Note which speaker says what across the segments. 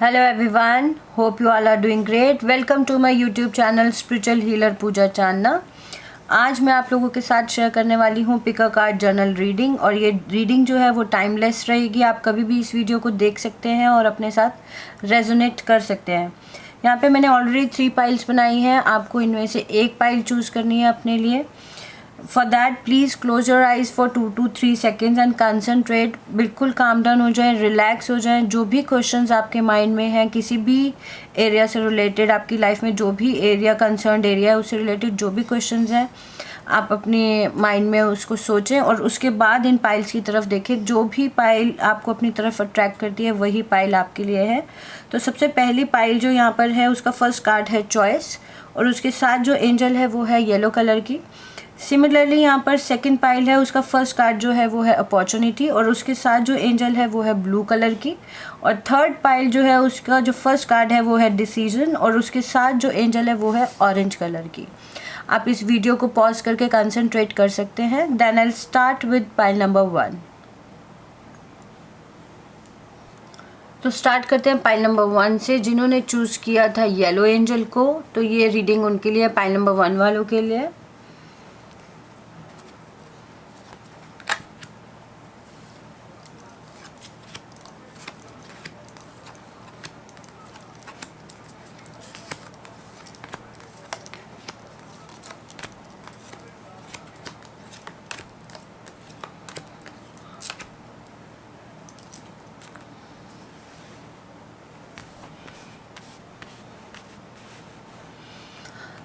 Speaker 1: Hello everyone, hope you all are doing great. Welcome to my YouTube channel Spiritual Healer पूजा चांदना। आज मैं आप लोगों के साथ शेयर करने वाली हूँ pick a card journal reading, और ये रीडिंग जो है वो टाइमलेस रहेगी। आप कभी भी इस वीडियो को देख सकते हैं और अपने साथ रेजोनेट कर सकते हैं। यहाँ पे मैंने ऑलरेडी 3 पाइल्स बनाई हैं, आपको इनमें से एक पाइल चूज़ करनी है अपने लिए। For that please close your eyes for 2 to 3 seconds and concentrate. बिल्कुल काम डाउन हो जाए, रिलैक्स हो जाए। जो भी क्वेश्चंस आपके माइंड में हैं, किसी भी एरिया से रिलेटेड, आपकी लाइफ में जो भी एरिया कंसर्न्ड एरिया है उससे रिलेटेड जो भी क्वेश्चंस हैं, आप अपने माइंड में उसको सोचें और उसके बाद इन पाइल्स की तरफ देखें। जो भी पाइल आपको अपनी तरफ अट्रैक्ट करती है वही पाइल आपके लिए है। तो सबसे पहली पाइल जो यहाँ पर है उसका फर्स्ट कार्ड है चॉइस, और उसके साथ जो एंजल है वो है येलो कलर की। सिमिलरली यहाँ पर सेकंड पाइल है, उसका फर्स्ट कार्ड जो है वो है अपॉर्चुनिटी, और उसके साथ जो एंजल है वो है ब्लू कलर की। और थर्ड पाइल जो है उसका जो फर्स्ट कार्ड है वो है डिसीजन, और उसके साथ जो एंजल है वो है ऑरेंज कलर की। आप इस वीडियो को पॉज करके कंसंट्रेट कर सकते हैं। Then I start with pile number 1। तो स्टार्ट करते हैं पाइल नंबर 1 से। जिन्होंने चूज़ किया था येलो एंजल को, तो ये रीडिंग उनके लिए, पाइल नंबर 1 वालों के लिए।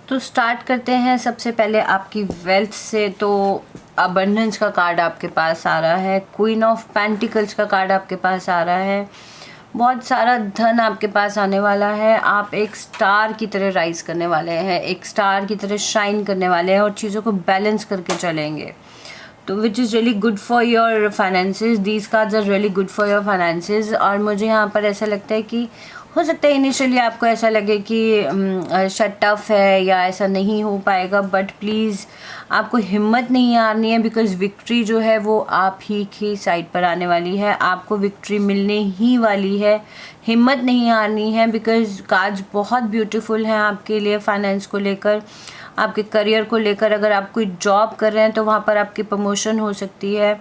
Speaker 1: तो स्टार्ट करते हैं सबसे पहले आपकी वेल्थ से। तो अबंडेंस का कार्ड आपके पास आ रहा है, क्वीन ऑफ पेंटिकल्स का कार्ड आपके पास आ रहा है। बहुत सारा धन आपके पास आने वाला है। आप एक स्टार की तरह राइज करने वाले हैं, एक स्टार की तरह शाइन करने वाले हैं और चीज़ों को बैलेंस करके चलेंगे। तो which is really good for your finances. These cards are really good for your finances. और मुझे यहाँ पर ऐसा लगता है कि हो सकता है इनिशियली आपको ऐसा लगे कि शट टफ है या ऐसा नहीं हो पाएगा, बट प्लीज़ आपको हिम्मत नहीं हारनी है, बिकॉज़ विक्ट्री जो है वो आप ही की साइड पर आने वाली है। आपको विक्ट्री मिलने ही वाली है। हिम्मत नहीं हारनी है, बिकॉज़ कार्ड्स बहुत ब्यूटीफुल हैं आपके लिए फाइनेंस को लेकर, आपके करियर को लेकर। अगर आप कोई जॉब कर रहे हैं तो वहाँ पर आपकी प्रमोशन हो सकती है।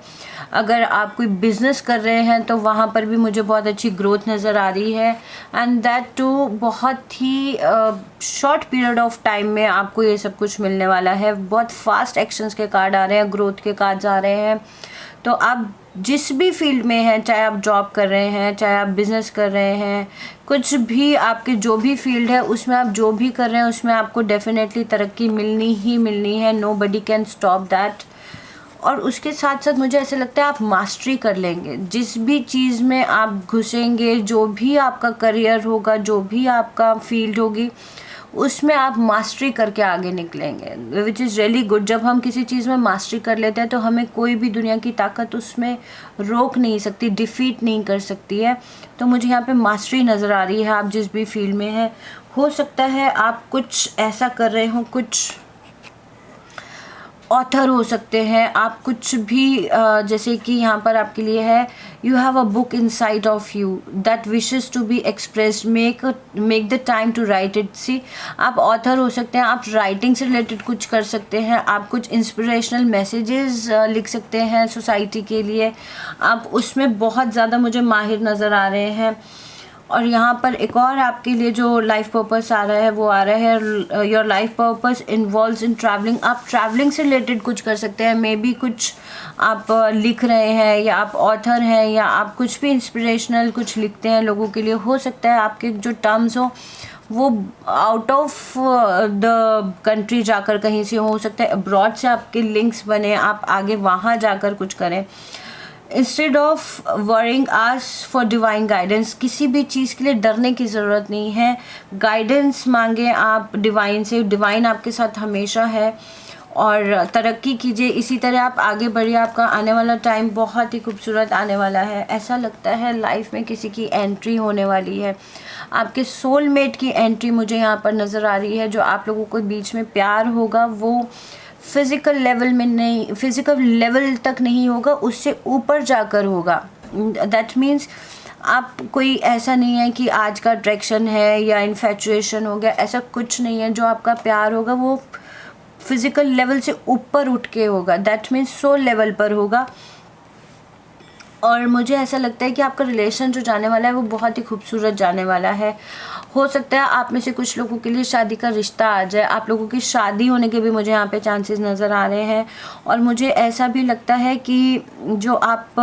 Speaker 1: अगर आप कोई बिज़नेस कर रहे हैं तो वहाँ पर भी मुझे बहुत अच्छी ग्रोथ नज़र आ रही है, एंड दैट टू बहुत ही शॉर्ट पीरियड ऑफ टाइम में आपको ये सब कुछ मिलने वाला है। बहुत फास्ट एक्शंस के कार्ड आ रहे हैं, ग्रोथ के कार्ड्स आ रहे हैं। तो आप जिस भी फील्ड में हैं, चाहे आप जॉब कर रहे हैं, चाहे आप बिज़नेस कर रहे हैं, कुछ भी आपके जो भी फील्ड है उसमें आप जो भी कर रहे हैं उसमें आपको डेफिनेटली तरक्की मिलनी ही मिलनी है। Nobody can stop that. और उसके साथ साथ मुझे ऐसा लगता है आप मास्टरी कर लेंगे। जिस भी चीज़ में आप घुसेंगे, जो भी आपका करियर होगा, जो भी आपका फील्ड होगी, उसमें आप मास्टरी करके आगे निकलेंगे, विच इज़ रियली गुड। जब हम किसी चीज़ में मास्टरी कर लेते हैं तो हमें कोई भी दुनिया की ताकत उसमें रोक नहीं सकती, डिफ़ीट नहीं कर सकती है। तो मुझे यहाँ पे मास्टरी नज़र आ रही है। आप जिस भी फील्ड में हैं, हो सकता है आप कुछ ऐसा कर रहे हो, कुछ ऑथर हो सकते हैं आप, कुछ भी जैसे कि यहाँ पर आपके लिए है, you have a book inside of you that wishes to be expressed, make the time to write it. See, आप ऑथर हो सकते हैं, आप राइटिंग से रिलेटेड कुछ कर सकते हैं, आप कुछ इंस्पिरेशनल मैसेजेस लिख सकते हैं सोसाइटी के लिए। आप उसमें बहुत ज़्यादा मुझे माहिर नज़र आ रहे हैं। और यहाँ पर एक और आपके लिए जो लाइफ पर्पस आ रहा है वो आ रहा है, your life purpose involves in travelling. आप ट्रैवलिंग से रिलेटेड कुछ कर सकते हैं। मे बी कुछ आप लिख रहे हैं, या आप ऑथर हैं, या आप कुछ भी इंस्पिरेशनल कुछ लिखते हैं लोगों के लिए। हो सकता है आपके जो टर्म्स हो वो आउट ऑफ द कंट्री जाकर कहीं से हो सकता है अब्रॉड से आपके लिंक्स बने, आप आगे वहाँ जाकर कुछ करें। Instead of worrying ask for divine guidance. किसी भी चीज़ के लिए डरने की ज़रूरत नहीं है। गाइडेंस मांगे आप डिवाइन से, डिवाइन आपके साथ हमेशा है। और तरक्की कीजिए, इसी तरह आप आगे बढ़िए। आपका आने वाला टाइम बहुत ही खूबसूरत आने वाला है। ऐसा लगता है लाइफ में किसी की एंट्री होने वाली है, आपके सोलमेट की एंट्री मुझे यहाँ पर नज़र आ रही है। जो आप लोगों को बीच में प्यार होगा वो फिज़िकल लेवल में नहीं, फिज़िकल लेवल तक नहीं होगा, उससे ऊपर जाकर होगा। दैट मीन्स आप कोई ऐसा नहीं है कि आज का अट्रैक्शन है या इन्फैचुएशन हो गया, ऐसा कुछ नहीं है। जो आपका प्यार होगा वो फिज़िकल लेवल से ऊपर उठ के होगा, दैट मीन्स सोल लेवल पर होगा। और मुझे ऐसा लगता है कि आपका रिलेशन जो जाने वाला है वो बहुत ही खूबसूरत जाने वाला है। हो सकता है आप में से कुछ लोगों के लिए शादी का रिश्ता आ जाए, आप लोगों की शादी होने के भी मुझे यहाँ पे चांसेस नज़र आ रहे हैं। और मुझे ऐसा भी लगता है कि जो आप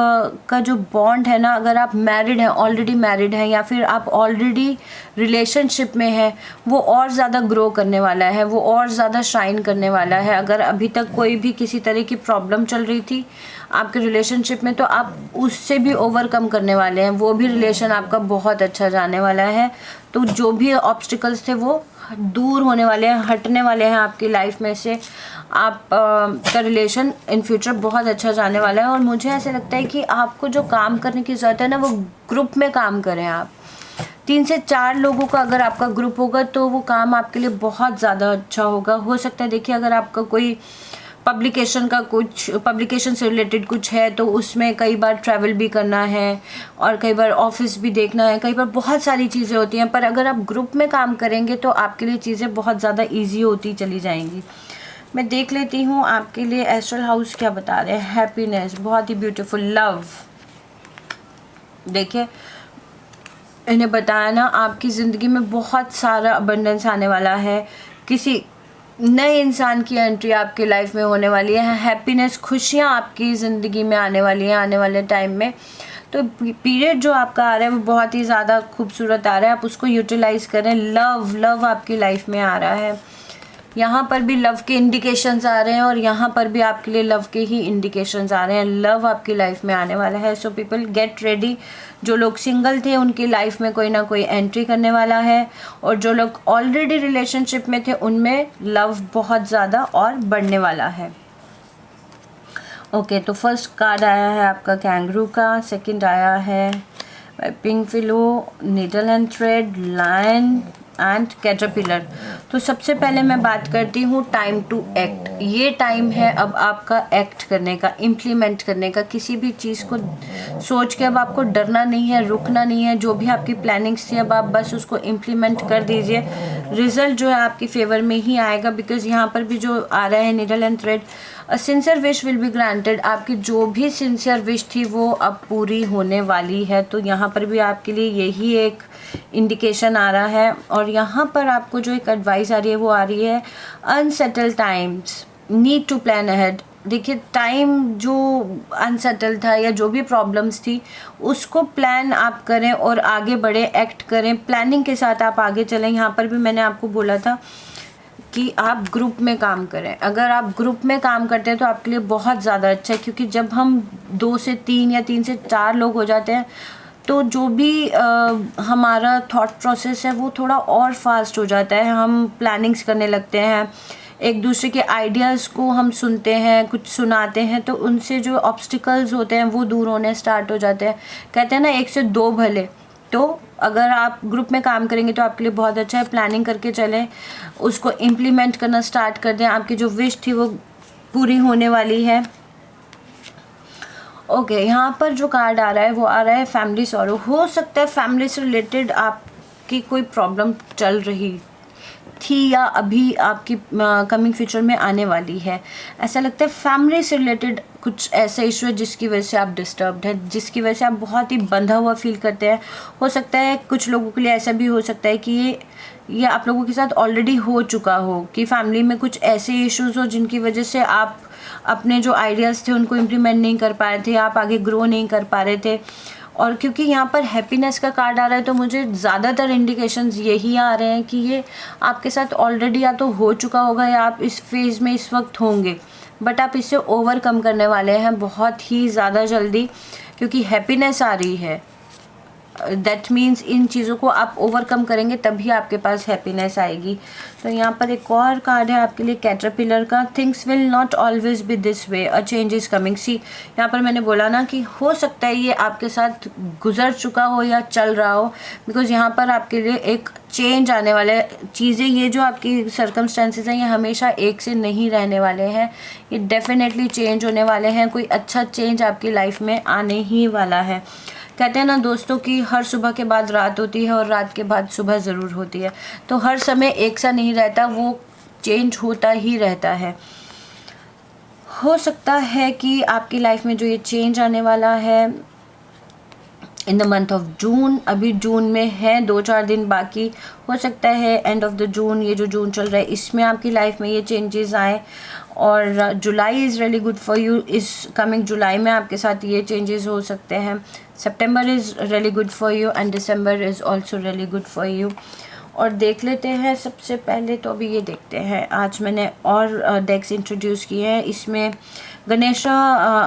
Speaker 1: का जो बॉन्ड है ना, अगर आप मैरिड हैं, ऑलरेडी मैरिड हैं, या फिर आप ऑलरेडी रिलेशनशिप में हैं, वो और ज़्यादा ग्रो करने वाला है, वो और ज़्यादा शाइन करने वाला है। अगर अभी तक कोई भी किसी तरह की प्रॉब्लम चल रही थी आपके रिलेशनशिप में, तो आप उससे भी ओवरकम करने वाले हैं, वो भी रिलेशन आपका बहुत अच्छा जाने वाला है। तो जो भी ऑब्स्टिकल्स थे वो दूर होने वाले हैं, हटने वाले हैं आपकी लाइफ में से। आप का रिलेशन इन फ्यूचर बहुत अच्छा जाने वाला है। और मुझे ऐसा लगता है कि आपको जो काम करने की ज़रूरत है ना, वो ग्रुप में काम करें। आप 3 से 4 लोगों का अगर आपका ग्रुप होगा तो वो काम आपके लिए बहुत ज़्यादा अच्छा होगा। हो सकता है, देखिए, अगर आपका कोई पब्लिकेशन से रिलेटेड कुछ है तो उसमें कई बार ट्रैवल भी करना है और कई बार ऑफिस भी देखना है, कई बार बहुत सारी चीज़ें होती हैं। पर अगर आप ग्रुप में काम करेंगे तो आपके लिए चीज़ें बहुत ज़्यादा ईजी होती चली जाएंगी। मैं देख लेती हूँ आपके लिए एस्ट्रल हाउस क्या बता रहे हैं। हैप्पीनेस, बहुत ही ब्यूटीफुल। लव, देखिए इन्हें बताया ना, आपकी ज़िंदगी में बहुत सारा अबंडेंस आने वाला है। किसी नए इंसान की एंट्री आपकी लाइफ में होने वाली है। हैप्पीनेस, खुशियाँ आपकी ज़िंदगी में आने वाली हैं आने वाले टाइम में। तो पीरियड जो आपका आ रहा है वो बहुत ही ज़्यादा खूबसूरत आ रहा है, आप उसको यूटिलाइज़ करें। लव आपकी लाइफ में आ रहा है। यहाँ पर भी लव के इंडिकेशंस आ रहे हैं और यहाँ पर भी आपके लिए लव के ही इंडिकेशंस आ रहे हैं। लव आपकी लाइफ में आने वाला है। So people get ready. जो लोग सिंगल थे उनकी लाइफ में कोई ना कोई एंट्री करने वाला है, और जो लोग ऑलरेडी रिलेशनशिप में थे उनमें लव बहुत ज़्यादा और बढ़ने वाला है। ओके, तो फर्स्ट कार्ड आया है आपका कैंगरू का, सेकंड आया है pink pillow, needle and thread, lion and caterpillar. तो सबसे पहले मैं बात करती हूँ टाइम टू एक्ट। ये टाइम है अब आपका एक्ट करने का, इम्प्लीमेंट करने का। किसी भी चीज़ को सोच के अब आपको डरना नहीं है, रुकना नहीं है। जो भी आपकी प्लानिंग्स थी अब आप बस उसको इम्प्लीमेंट कर दीजिए। रिजल्ट जो है आपकी फेवर में ही आएगा, बिकॉज यहाँ पर भी जो आ रहा है needle and thread, a sincere wish will be granted. आपकी जो भी सिंसियर विश थी वो अब पूरी होने वाली है। तो यहाँ पर भी आपके लिए यही एक इंडिकेशन आ रहा है। और यहाँ पर आपको जो एक एडवाइस आ रही है वो आ रही है unsettle times, need to plan ahead. देखिए, टाइम जो अनसेटल था या जो भी प्रॉब्लम्स थी उसको प्लान आप करें और आगे बढ़े, एक्ट करें, प्लानिंग के साथ आप आगे चलें। यहाँ पर भी मैंने आपको बोला था कि आप ग्रुप में काम करें। अगर आप ग्रुप में काम करते हैं तो आपके लिए बहुत ज़्यादा अच्छा है, क्योंकि जब हम 2 से 3 या 3 से 4 लोग हो जाते हैं तो जो भी हमारा थॉट प्रोसेस है वो थोड़ा और फास्ट हो जाता है। हम प्लानिंग्स करने लगते हैं, एक दूसरे के आइडियाज़ को हम सुनते हैं, कुछ सुनाते हैं, तो उनसे जो ऑब्स्टिकल्स होते हैं वो दूर होने स्टार्ट हो जाते हैं। कहते हैं ना, 1 से 2 भले। तो अगर आप ग्रुप में काम करेंगे तो आपके लिए बहुत अच्छा है। प्लानिंग करके चलें, उसको इम्प्लीमेंट करना स्टार्ट कर दें। आपकी जो विश थी वो पूरी होने वाली है। ओके, यहाँ पर जो कार्ड आ रहा है वो आ रहा है फैमिली सॉरो। हो सकता है फैमिली से रिलेटेड आपकी कोई प्रॉब्लम चल रही थी या अभी आपकी कमिंग फ्यूचर में आने वाली है। ऐसा लगता है फैमिली से रिलेटेड कुछ ऐसा इशू है जिसकी वजह से आप डिस्टर्ब्ड हैं, जिसकी वजह से आप बहुत ही बंधा हुआ फील करते हैं। हो सकता है कुछ लोगों के लिए ऐसा भी हो सकता है कि ये आप लोगों के साथ ऑलरेडी हो चुका हो, कि फैमिली में कुछ ऐसे इश्यूज हो जिनकी वजह से आप अपने जो आइडियाज़ थे उनको इम्प्लीमेंट नहीं कर पा रहे थे, आप आगे ग्रो नहीं कर पा रहे थे। और क्योंकि यहाँ पर हैप्पीनेस का कार्ड आ रहा है तो मुझे ज़्यादातर इंडिकेशंस यही आ रहे हैं कि ये आपके साथ ऑलरेडी या तो हो चुका होगा या आप इस फेज़ में इस वक्त होंगे, बट आप इससे ओवरकम करने वाले हैं बहुत ही ज़्यादा जल्दी, क्योंकि हैप्पीनेस आ रही है। दैट मीन्स इन चीज़ों को आप ओवरकम करेंगे तभी आपके पास हैप्पीनेस आएगी। तो यहाँ पर एक और कार्ड है आपके लिए कैटरपिलर का। Things will not always be this way, a change is coming. See, यहाँ पर मैंने बोला ना कि हो सकता है ये आपके साथ गुजर चुका हो या चल रहा हो, बिकॉज यहाँ पर आपके लिए एक चेंज आने वाला है। चीज़ें, ये जो आपकी सर्कमस्टेंसेस हैं ये हमेशा एक से नहीं रहने वाले हैं, ये डेफिनेटली चेंज होने वाले हैं। कोई अच्छा चेंज आपकी लाइफ में आने ही वाला है। कहते हैं ना दोस्तों कि हर सुबह के बाद रात होती है और रात के बाद सुबह ज़रूर होती है, तो हर समय एक सा नहीं रहता, वो चेंज होता ही रहता है। हो सकता है कि आपकी लाइफ में जो ये चेंज आने वाला है इन द मंथ ऑफ जून, अभी जून में है 2-4 दिन बाकी, हो सकता है एंड ऑफ द जून, ये जो जून चल रहा है इसमें आपकी लाइफ में ये चेंजेस आए। और July is really good for you, इस कमिंग जुलाई में आपके साथ ये चेंजेस हो सकते हैं। September is really good for you and December is also really good for you. और देख लेते हैं सबसे पहले तो अभी ये देखते हैं, आज मैंने और डेक्स इंट्रोड्यूस किए हैं, इसमें गणेशा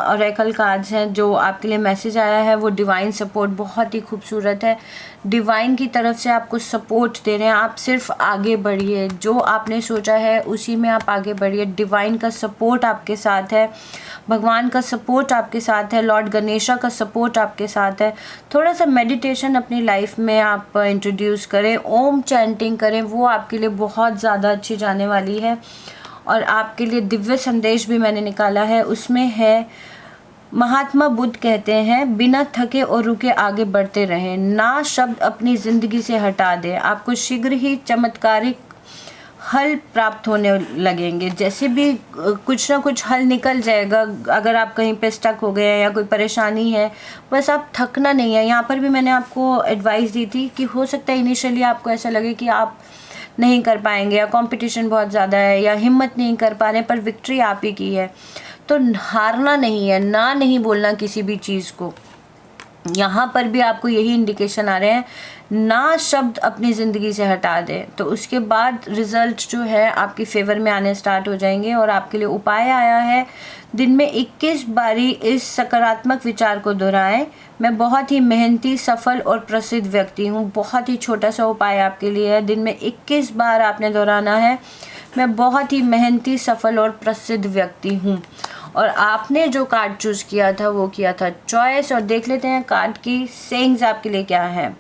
Speaker 1: ऑरेकल कार्ड्स हैं। जो आपके लिए मैसेज आया है वो डिवाइन सपोर्ट, बहुत ही खूबसूरत है। डिवाइन की तरफ से आपको सपोर्ट दे रहे हैं, आप सिर्फ आगे बढ़िए, जो आपने सोचा है उसी में आप आगे बढ़िए। डिवाइन का सपोर्ट आपके साथ है, भगवान का सपोर्ट आपके साथ है, लॉर्ड गणेशा का सपोर्ट आपके साथ है। थोड़ा सा मेडिटेशन अपनी लाइफ में आप इंट्रोड्यूस करें, ओम चैंटिंग करें, वो आपके लिए बहुत ज़्यादा अच्छी जाने वाली है। और आपके लिए दिव्य संदेश भी मैंने निकाला है, उसमें है महात्मा बुद्ध कहते हैं बिना थके और रुके आगे बढ़ते रहें, ना शब्द अपनी ज़िंदगी से हटा दें, आपको शीघ्र ही चमत्कारिक हल प्राप्त होने लगेंगे। जैसे भी कुछ ना कुछ हल निकल जाएगा। अगर आप कहीं पे स्टक हो गए हैं या कोई परेशानी है, बस आप थकना नहीं है। यहाँ पर भी मैंने आपको एडवाइस दी थी कि हो सकता है इनिशियली आपको ऐसा लगे कि आप नहीं कर पाएंगे या कंपटीशन बहुत ज़्यादा है या हिम्मत नहीं कर पा रहे, पर विक्ट्री आप ही की है। तो हारना नहीं है, ना नहीं बोलना किसी भी चीज़ को। यहाँ पर भी आपको यही इंडिकेशन आ रहे हैं, ना शब्द अपनी ज़िंदगी से हटा दें, तो उसके बाद रिज़ल्ट जो है आपकी फेवर में आने स्टार्ट हो जाएंगे। और आपके लिए उपाय आया है, दिन में 21 बारी इस सकारात्मक विचार को दोहराएं, मैं बहुत ही मेहनती, सफल और प्रसिद्ध व्यक्ति हूँ। बहुत ही छोटा सा उपाय आपके लिए है, दिन में 21 बार आपने दोहराना है, मैं बहुत ही मेहनती, सफल और प्रसिद्ध व्यक्ति हूँ। और आपने जो कार्ड चूज़ किया था वो किया था चॉइस। और देख लेते हैं कार्ड की सेइंग्स आपके लिए क्या है।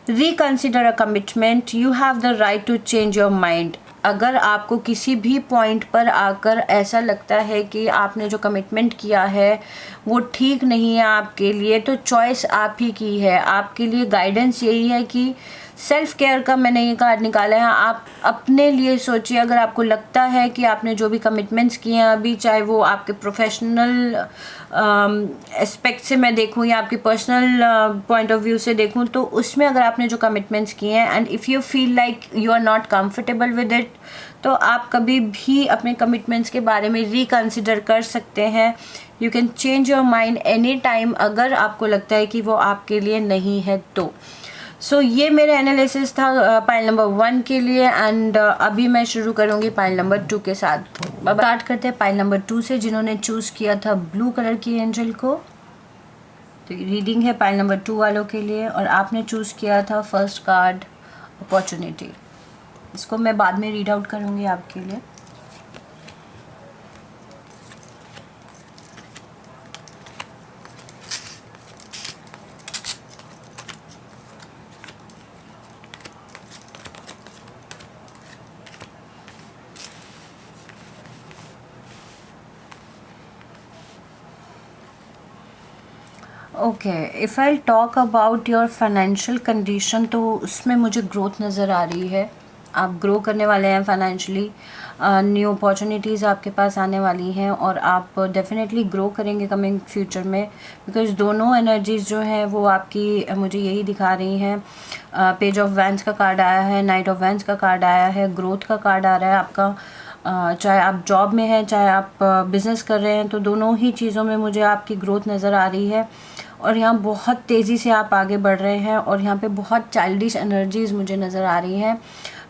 Speaker 1: Reconsider a commitment, you have the right to change your mind. अगर आपको किसी भी पॉइंट पर आकर ऐसा लगता है कि आपने जो कमिटमेंट किया है वो ठीक नहीं है आपके लिए, तो चॉइस आप ही की है। आपके लिए गाइडेंस यही है कि सेल्फ केयर का मैंने ये कार्ड निकाला है, आप अपने लिए सोचिए। अगर आपको लगता है कि आपने जो भी कमिटमेंट्स किए हैं अभी, चाहे वो आपके प्रोफेशनल एस्पेक्ट से मैं देखूं या आपकी पर्सनल पॉइंट ऑफ व्यू से देखूं, तो उसमें अगर आपने जो कमिटमेंट्स किए हैं and if you feel like you are not comfortable with it, तो आप कभी भी अपने कमिटमेंट्स के बारे में रिकंसिडर कर सकते हैं। You can change your mind any time अगर आपको लगता है कि वो आपके लिए नहीं है तो। सो ये मेरा एनालिसिस था पाइल नंबर 1 के लिए। एंड अभी मैं शुरू करूँगी पाइल नंबर 2 के साथ। स्टार्ट करते हैं पाइल नंबर 2 से, जिन्होंने चूज़ किया था ब्लू कलर की एंजल को। तो रीडिंग है पाइल नंबर 2 वालों के लिए। और आपने चूज़ किया था फर्स्ट कार्ड अपॉर्चुनिटी। इसको मैं बाद में रीड आउट करूँगी आपके लिए। Okay, if I talk about your financial condition, तो उसमें मुझे ग्रोथ नज़र आ रही है। आप ग्रो करने वाले हैं फाइनेंशियली, न्यू अपॉर्चुनिटीज़ आपके पास आने वाली हैं और आप डेफिनेटली ग्रो करेंगे कमिंग फ्यूचर में, बिकॉज दोनों एनर्जीज़ जो हैं वो आपकी मुझे यही दिखा रही हैं। पेज ऑफ वैंड्स का कार्ड आया है, नाइट ऑफ वैंड्स का कार्ड आया है, ग्रोथ का कार्ड आ रहा है आपका। चाहे आप जॉब में हैं, चाहे आप बिज़नेस कर रहे हैं, तो दोनों ही चीज़ों में मुझे आपकी ग्रोथ नज़र आ रही है। और यहाँ बहुत तेज़ी से आप आगे बढ़ रहे हैं और यहाँ पे बहुत चाइल्डिश एनर्जीज़ मुझे नज़र आ रही हैं।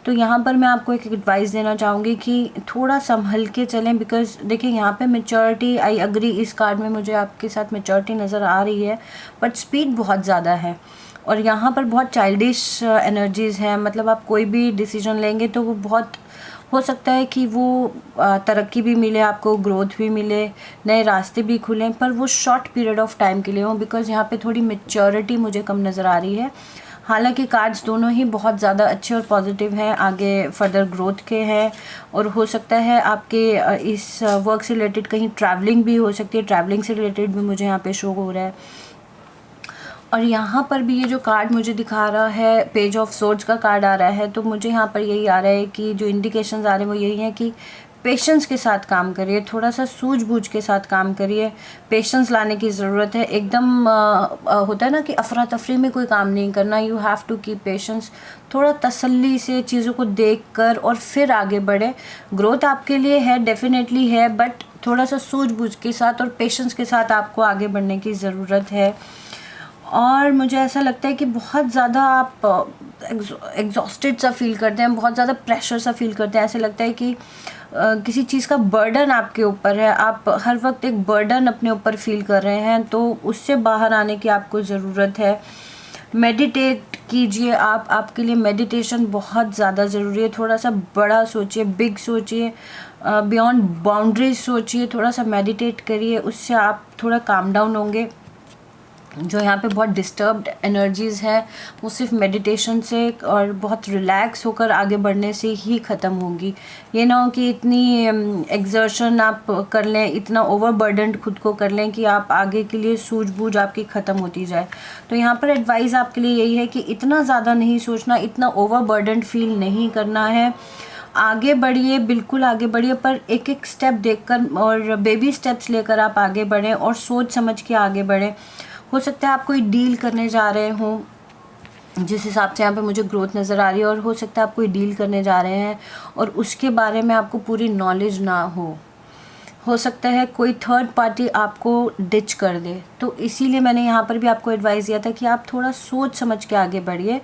Speaker 1: तो यहाँ पर मैं आपको एक एडवाइस देना चाहूँगी कि थोड़ा संभल के चलें, बिकॉज देखिए यहाँ पे मैच्योरिटी, आई अग्री, इस कार्ड में मुझे आपके साथ मैच्योरिटी नज़र आ रही है, बट स्पीड बहुत ज़्यादा है। और यहाँ पर बहुत चाइल्डिश एनर्जीज़ हैं। मतलब आप कोई भी डिसीजन लेंगे तो वो बहुत हो सकता है कि वो तरक्की भी मिले आपको, ग्रोथ भी मिले, नए रास्ते भी खुलें, पर वो शॉर्ट पीरियड ऑफ टाइम के लिए हो, बिकॉज़ यहाँ पे थोड़ी मैच्योरिटी मुझे कम नज़र आ रही है। हालांकि कार्ड्स दोनों ही बहुत ज़्यादा अच्छे और पॉजिटिव हैं, आगे फर्दर ग्रोथ के हैं। और हो सकता है आपके इस वर्क से रिलेटेड कहीं ट्रैवलिंग भी हो सकती है, ट्रैवलिंग से रिलेटेड भी मुझे यहाँ पे शो हो रहा है। और यहाँ पर भी ये जो कार्ड मुझे दिखा रहा है, पेज ऑफ सोर्ड्स का कार्ड आ रहा है, तो मुझे यहाँ पर यही आ रहा है कि जो इंडिकेशंस आ रहे हैं वो यही हैं कि पेशेंस के साथ काम करिए, थोड़ा सा सूझबूझ के साथ काम करिए, पेशेंस लाने की ज़रूरत है। एकदम होता है ना कि अफरा तफरी में कोई काम नहीं करना, you have to keep patience. थोड़ा तसल्ली से चीज़ों को देखकर और फिर आगे बढ़े। ग्रोथ आपके लिए है, डेफिनेटली है, बट थोड़ा सा सूझबूझ के साथ और पेशेंस के साथ आपको आगे बढ़ने की ज़रूरत है। और मुझे ऐसा लगता है कि बहुत ज़्यादा आप एग्जॉस्टेड सा फील करते हैं, बहुत ज़्यादा प्रेशर सा फील करते हैं। ऐसे लगता है कि किसी चीज़ का बर्डन आपके ऊपर है, आप हर वक्त एक बर्डन अपने ऊपर फील कर रहे हैं, तो उससे बाहर आने की आपको ज़रूरत है। मेडिटेट कीजिए आप, आपके लिए मेडिटेशन बहुत ज़्यादा ज़रूरी है। थोड़ा सा बड़ा सोचिए, बिग सोचिए, बियॉन्ड बाउंड्रीज सोचिए, थोड़ा सा मेडिटेट करिए, उससे आप थोड़ा काम डाउन होंगे। जो यहाँ पे बहुत डिस्टर्ब्ड एनर्जीज़ हैं वो सिर्फ मेडिटेशन से और बहुत रिलैक्स होकर आगे बढ़ने से ही ख़त्म होगी। ये ना हो कि इतनी एक्सर्शन आप कर लें, इतना ओवरबर्डन्ड खुद को कर लें कि आप आगे के लिए सूझबूझ आपकी ख़त्म होती जाए। तो यहाँ पर एडवाइस आपके लिए यही है कि इतना ज़्यादा नहीं सोचना, इतना ओवरबर्डन्ड फील नहीं करना है। आगे बढ़िए, बिल्कुल आगे बढ़िए, पर एक एक स्टेप देखकर और बेबी स्टेप्स लेकर आप आगे बढ़ें और सोच समझ के आगे बढ़ें। हो सकता है आप कोई डील करने जा रहे हों, जिस हिसाब से यहाँ पे मुझे ग्रोथ नज़र आ रही है, और हो सकता है आप कोई डील करने जा रहे हैं और उसके बारे में आपको पूरी नॉलेज ना हो सकता है कोई थर्ड पार्टी आपको डिच कर दे। तो इसीलिए मैंने यहाँ पर भी आपको एडवाइस दिया था कि आप थोड़ा सोच समझ के आगे बढ़िए।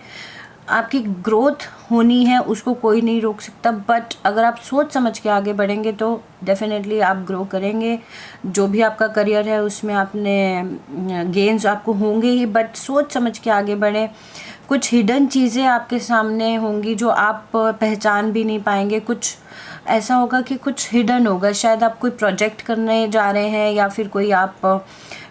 Speaker 1: आपकी ग्रोथ होनी है, उसको कोई नहीं रोक सकता, बट अगर आप सोच समझ के आगे बढ़ेंगे तो डेफिनेटली आप ग्रो करेंगे। जो भी आपका करियर है उसमें आपने गेन्स आपको होंगे ही, बट सोच समझ के आगे बढ़ें। कुछ हिडन चीज़ें आपके सामने होंगी जो आप पहचान भी नहीं पाएंगे। कुछ ऐसा होगा कि कुछ हिडन होगा, शायद आप कोई प्रोजेक्ट करने जा रहे हैं या फिर कोई आप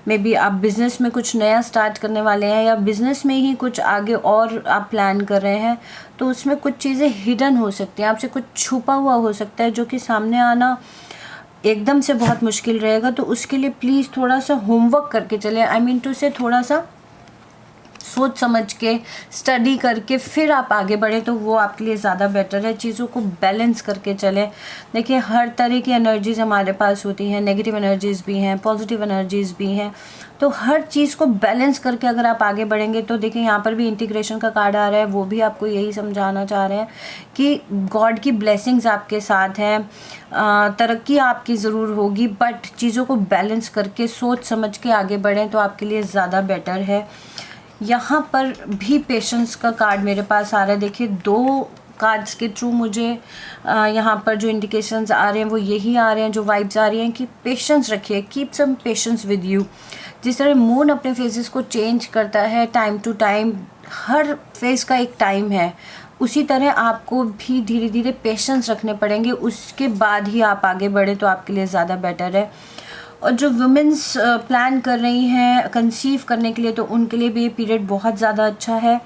Speaker 1: मे बी आप बिज़नेस में कुछ नया स्टार्ट करने वाले हैं या बिज़नेस में ही कुछ आगे और आप प्लान कर रहे हैं, तो उसमें कुछ चीज़ें हिडन हो सकती हैं, आपसे कुछ छुपा हुआ हो सकता है जो कि सामने आना एकदम से बहुत मुश्किल रहेगा। तो उसके लिए प्लीज़ थोड़ा सा होमवर्क करके चलें, आई मीन टू से थोड़ा सा सोच समझ के स्टडी करके फिर आप आगे बढ़ें, तो वो आपके लिए ज़्यादा बेटर है। चीज़ों को बैलेंस करके चलें। देखिए, हर तरह की एनर्जीज़ हमारे पास होती हैं, नेगेटिव एनर्जीज़ भी हैं, पॉजिटिव एनर्जीज़ भी हैं, तो हर चीज़ को बैलेंस करके अगर आप आगे बढ़ेंगे तो देखिए यहाँ पर भी इंटीग्रेशन का कार्ड आ रहा है, वो भी आपको यही समझाना चाह रहे हैं कि गॉड की ब्लेसिंग्स आपके साथ हैं। तरक्की आपकी ज़रूर होगी, बट चीज़ों को बैलेंस करके सोच समझ के आगे बढ़ें तो आपके लिए ज़्यादा बेटर है। यहाँ पर भी पेशेंस का कार्ड मेरे पास आ रहा है। देखिए, 2 कार्ड्स के थ्रू मुझे यहाँ पर जो इंडिकेशंस आ रहे हैं वो यही आ रहे हैं, जो वाइब्स आ रही हैं कि पेशेंस रखिए, keep some patience with you. जिस तरह मून अपने फेजेस को चेंज करता है टाइम टू टाइम, हर फेज़ का एक टाइम है, उसी तरह आपको भी धीरे धीरे पेशेंस रखने पड़ेंगे, उसके बाद ही आप आगे बढ़े तो आपके लिए ज़्यादा बेटर है। और जो वुमेंस प्लान कर रही हैं कंसीव करने के लिए, तो उनके लिए भी ये पीरियड बहुत ज़्यादा अच्छा है,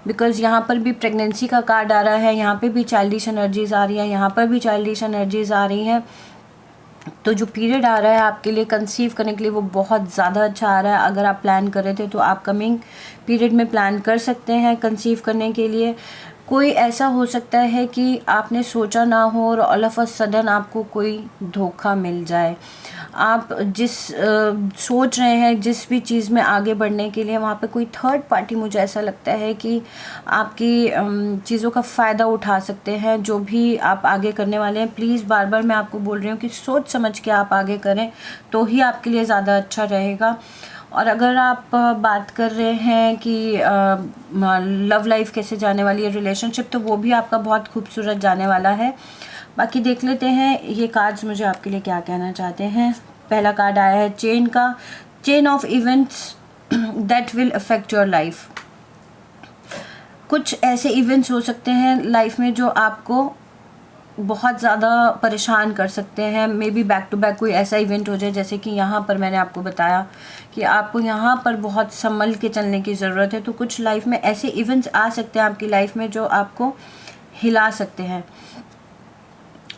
Speaker 1: बिकॉज़ यहाँ पर भी प्रेगनेंसी का कार्ड आ रहा है, यहाँ पे भी चाइल्डिश एनर्जीज़ आ रही हैं, यहाँ पर भी चाइल्डिश एनर्जीज़ आ रही हैं। तो जो पीरियड आ रहा है आपके लिए कंसीव करने के लिए वो बहुत ज़्यादा अच्छा आ रहा है। अगर आप प्लान कर रहे थे तो आप कमिंग पीरियड में प्लान कर सकते हैं कंसीव करने के लिए। कोई ऐसा हो सकता है कि आपने सोचा ना हो और ऑल ऑफ अ सडन आपको कोई धोखा मिल जाए। आप जिस सोच रहे हैं जिस भी चीज़ में आगे बढ़ने के लिए, वहाँ पे कोई थर्ड पार्टी, मुझे ऐसा लगता है कि आपकी चीज़ों का फ़ायदा उठा सकते हैं। जो भी आप आगे करने वाले हैं, प्लीज़ बार बार मैं आपको बोल रही हूँ कि सोच समझ के आप आगे करें तो ही आपके लिए ज़्यादा अच्छा रहेगा। और अगर आप बात कर रहे हैं कि लव लाइफ कैसे जाने वाली है, रिलेशनशिप, तो वो भी आपका बहुत खूबसूरत जाने वाला है। बाकी देख लेते हैं ये कार्ड्स मुझे आपके लिए क्या कहना चाहते हैं। पहला कार्ड आया है चेन का, chain of events that will affect your life. कुछ ऐसे इवेंट्स हो सकते हैं लाइफ में जो आपको बहुत ज़्यादा परेशान कर सकते हैं। Maybe back to back कोई ऐसा इवेंट हो जाए, जैसे कि यहाँ पर मैंने आपको बताया कि आपको यहाँ पर बहुत संभल के चलने की ज़रूरत है। तो कुछ लाइफ में ऐसे इवेंट्स आ सकते हैं आपकी लाइफ में जो आपको हिला सकते हैं।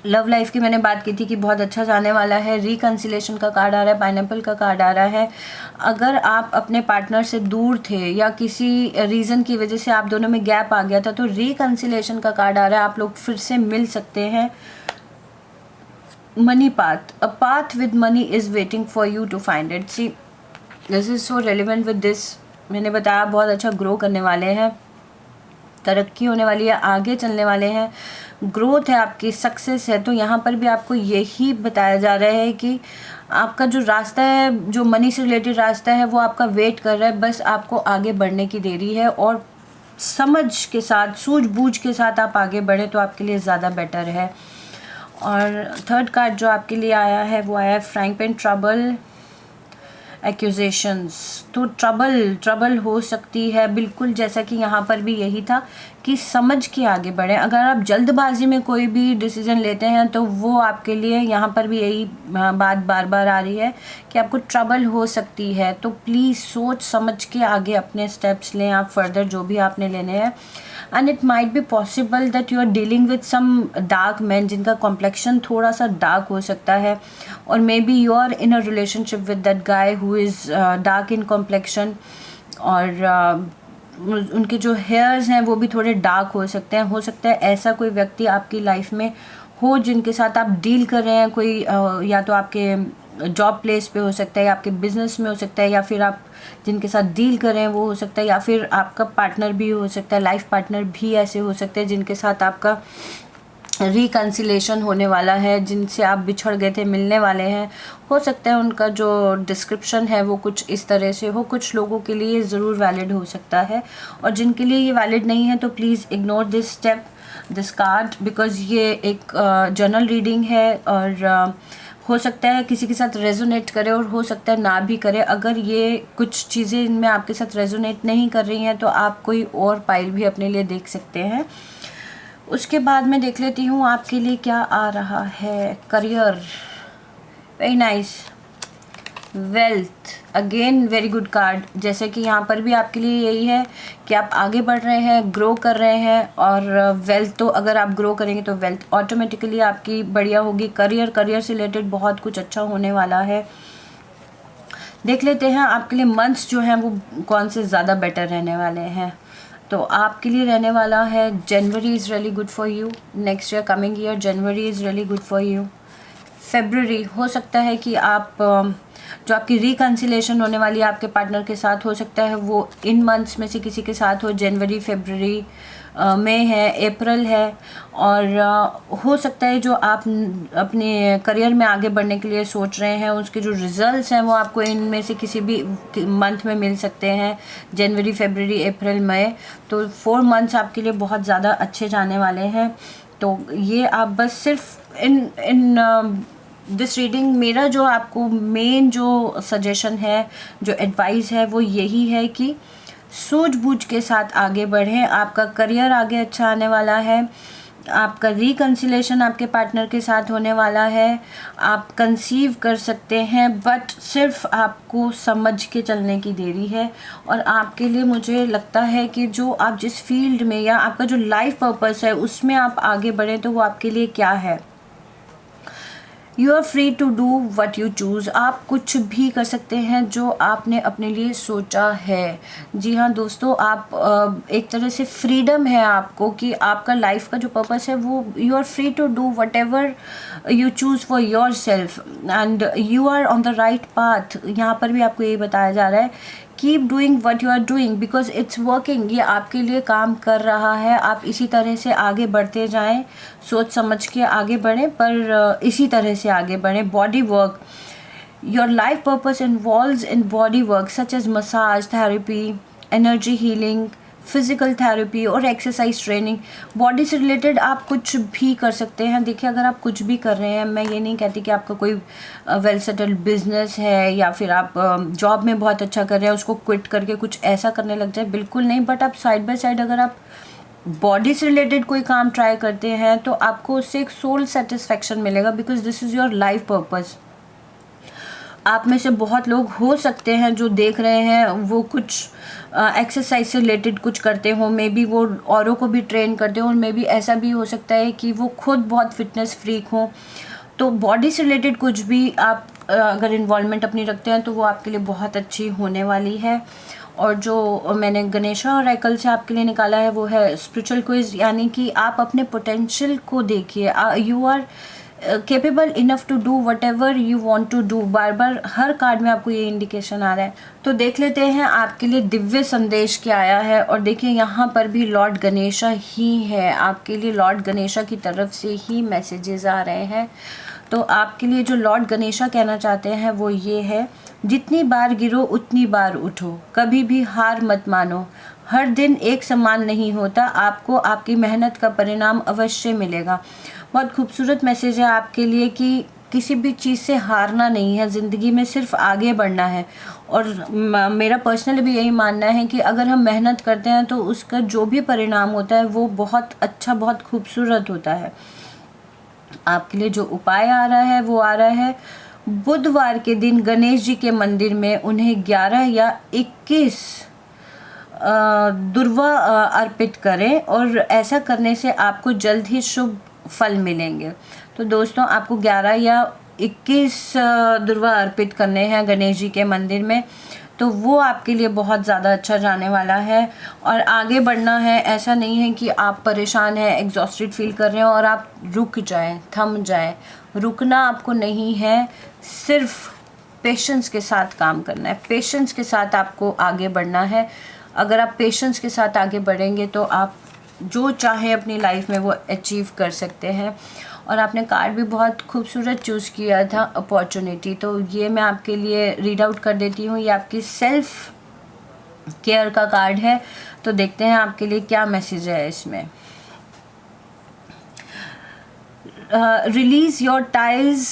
Speaker 1: लव लाइफ की मैंने बात की थी कि बहुत अच्छा जाने वाला है। रिकन्सिलेशन का कार्ड आ रहा है, पाइनएप्पल का कार्ड आ रहा है। अगर आप अपने पार्टनर से दूर थे या किसी रीज़न की वजह से आप दोनों में गैप आ गया था, तो रिकन्सिलेशन का कार्ड आ रहा है, आप लोग फिर से मिल सकते हैं। Money path, a path with money is waiting for you to find it. See this is so relevant with this. मैंने बताया बहुत अच्छा ग्रो करने वाले हैं, तरक्की होने वाली है, आगे चलने वाले हैं, ग्रोथ है आपकी, सक्सेस है। तो यहाँ पर भी आपको यही बताया जा रहा है कि आपका जो रास्ता है, जो मनी से रिलेटेड रास्ता है, वो आपका वेट कर रहा है, बस आपको आगे बढ़ने की देरी है। और समझ के साथ, सूझबूझ के साथ आप आगे बढ़े तो आपके लिए ज़्यादा बेटर है। और थर्ड कार्ड जो आपके लिए आया है वो आया है फ्राइंग पैन, ट्रबल, एक्यूजेशंस। तो ट्रबल हो सकती है, बिल्कुल जैसा कि यहाँ पर भी यही था कि समझ के आगे बढ़ें। अगर आप जल्दबाजी में कोई भी डिसीजन लेते हैं तो वो आपके लिए, यहाँ पर भी यही बात बार बार आ रही है कि आपको ट्रबल हो सकती है। तो प्लीज़ सोच समझ के आगे अपने स्टेप्स लें आप फर्दर, जो भी आपने लेने हैं। And it might be possible that you are dealing with some dark man, जिनका कॉम्प्लेक्शन थोड़ा सा डार्क हो सकता है, और maybe you are in a relationship with that guy who is dark in complexion, और उनके जो हेयर्स हैं वो भी थोड़े डार्क हो सकते हैं। हो सकता है ऐसा कोई व्यक्ति आपकी लाइफ में हो जिनके साथ आप डील कर रहे हैं, कोई या तो आपके जॉब प्लेस पे हो सकता है, या आपके बिजनेस में हो सकता है, या फिर आप जिनके साथ डील कर रहे हैं वो हो सकता है, या फिर आपका पार्टनर भी हो सकता है, लाइफ पार्टनर भी ऐसे हो सकते हैं जिनके साथ आपका रिकन्सिलेशन होने वाला है, जिनसे आप बिछड़ गए थे, मिलने वाले हैं। हो सकता है उनका जो डिस्क्रिप्शन है वो कुछ इस तरह से हो। कुछ लोगों के लिए ज़रूर वैलिड हो सकता है, और जिनके लिए ये वैलिड नहीं है तो please ignore this step, this card, because ये एक जनरल रीडिंग है, और हो सकता है किसी के साथ रेजोनेट करे और हो सकता है ना भी करे। अगर ये कुछ चीज़ें इनमें आपके साथ रेजोनेट नहीं कर रही हैं तो आप कोई और पाइल भी अपने लिए देख सकते हैं। उसके बाद मैं देख लेती हूँ आपके लिए क्या आ रहा है। Career, very nice. Wealth, again very good card. जैसे कि यहाँ पर भी आपके लिए यही है कि आप आगे बढ़ रहे हैं, ग्रो कर रहे हैं, और वेल्थ तो अगर आप ग्रो करेंगे तो वेल्थ ऑटोमेटिकली आपकी बढ़िया होगी। करियर से रिलेटेड बहुत कुछ अच्छा होने वाला है। देख लेते हैं आपके लिए मंथ्स जो हैं वो कौन से ज़्यादा बेटर रहने वाले हैं। तो आपके लिए रहने वाला है जनवरी is really good for you, next year coming year January is really good for you. February, हो सकता है कि आप जो आपकी रिकन्सिलेशन होने वाली है आपके पार्टनर के साथ, हो सकता है वो इन मंथ्स में से किसी के साथ हो। जनवरी, फरवरी, मई है, अप्रैल है, और हो सकता है जो आप अपने करियर में आगे बढ़ने के लिए सोच रहे हैं उसके जो रिजल्ट्स हैं वो आपको इनमें से किसी भी मंथ में मिल सकते हैं। जनवरी, फरवरी, अप्रैल, मई, तो 4 मंथ्स आपके लिए बहुत ज़्यादा अच्छे जाने वाले हैं। तो ये आप बस सिर्फ इन दिस रीडिंग, मेरा जो आपको मेन जो सजेशन है, जो एडवाइस है, वो यही है कि सूझबूझ के साथ आगे बढ़ें। आपका करियर आगे अच्छा आने वाला है, आपका रिकन्सिलेशन आपके पार्टनर के साथ होने वाला है, आप कंसीव कर सकते हैं, बट सिर्फ आपको समझ के चलने की देरी है। और आपके लिए मुझे लगता है कि जो आप जिस फील्ड में या आपका जो लाइफ पर्पस है उसमें आप आगे बढ़ें तो वो आपके लिए क्या है। You are free to do what you choose, आप कुछ भी कर सकते हैं जो आपने अपने लिए सोचा है। जी हाँ दोस्तों, आप एक तरह से फ्रीडम है आपको कि आपका लाइफ का जो पर्पस है वो you are free to do whatever you choose for yourself, and you are on the right path. यहाँ पर भी आपको यही बताया जा रहा है, keep doing what you are doing because it's working. ये आपके लिए काम कर रहा है, आप इसी तरह से आगे बढ़ते जाएं, सोच समझ के आगे बढ़ें, पर इसी तरह से आगे बढ़ें। Body work, your life purpose involves in body work such as massage therapy, energy healing, physical therapy और एक्सरसाइज ट्रेनिंग। बॉडी से रिलेटेड आप कुछ भी कर सकते हैं। देखिए, अगर आप कुछ भी कर रहे हैं, मैं ये नहीं कहती कि आपका कोई वेल सेटल्ड बिजनेस है या फिर आप जॉब में बहुत अच्छा कर रहे हैं उसको क्विट करके कुछ ऐसा करने लग जाए, बिल्कुल नहीं। बट आप साइड बाय साइड अगर आप बॉडी से रिलेटेड कोई काम ट्राई करते हैं तो आपको उससे एक सोल सेटिस्फैक्शन मिलेगा, because this is your life purpose. आप में से बहुत लोग हो सकते हैं जो देख रहे हैं वो कुछ एक्सरसाइज से रिलेटेड कुछ करते हो, मे बी वो औरों को भी ट्रेन करते हो, और मे बी ऐसा भी हो सकता है कि वो खुद बहुत फिटनेस फ्रीक हो। तो बॉडी से रिलेटेड कुछ भी आप अगर इन्वॉल्वमेंट अपनी रखते हैं तो वो आपके लिए बहुत अच्छी होने वाली है। और जो मैंने गणेशा और राइकल से आपके लिए निकाला है वो है स्पिरिचुअल क्विज, यानी कि आप अपने पोटेंशियल को देखिए, you are capable enough to do whatever you want to do. बार बार हर कार्ड में आपको ये इंडिकेशन आ रहा है। तो देख लेते हैं आपके लिए दिव्य संदेश क्या आया है। और देखिए यहाँ पर भी लॉर्ड गणेशा ही है, आपके लिए लॉर्ड गणेशा की तरफ से ही मैसेजेस आ रहे हैं। तो आपके लिए जो लॉर्ड गणेशा कहना चाहते हैं वो ये है, जितनी बार गिरो उतनी बार उठो, कभी भी हार मत मानो, हर दिन एक समान नहीं होता, आपको आपकी मेहनत का परिणाम अवश्य मिलेगा। बहुत खूबसूरत मैसेज है आपके लिए कि किसी भी चीज़ से हारना नहीं है, ज़िंदगी में सिर्फ आगे बढ़ना है। और मेरा पर्सनली भी यही मानना है कि अगर हम मेहनत करते हैं तो उसका जो भी परिणाम होता है वो बहुत अच्छा, बहुत खूबसूरत होता है। आपके लिए जो उपाय आ रहा है वो आ रहा है, बुधवार के दिन गणेश जी के मंदिर में उन्हें 11 या 21 दुर्वा अर्पित करें, और ऐसा करने से आपको जल्द ही शुभ फल मिलेंगे। तो दोस्तों आपको 11 या 21 दुर्वा अर्पित करने हैं गणेश जी के मंदिर में, तो वो आपके लिए बहुत ज़्यादा अच्छा जाने वाला है। और आगे बढ़ना है, ऐसा नहीं है कि आप परेशान हैं, एग्जॉस्टेड फील कर रहे हो और आप रुक जाएं, थम जाएं। रुकना आपको नहीं है, सिर्फ पेशेंस के साथ काम करना है, पेशेंस के साथ आपको आगे बढ़ना है। अगर आप पेशेंस के साथ आगे बढ़ेंगे तो आप जो चाहे अपनी लाइफ में वो अचीव कर सकते हैं। और आपने कार्ड भी बहुत खूबसूरत चूज़ किया था, अपॉर्चुनिटी, तो ये मैं आपके लिए रीड आउट कर देती हूँ। ये आपकी सेल्फ केयर का कार्ड है, तो देखते हैं आपके लिए क्या मैसेज है इसमें। Release your ties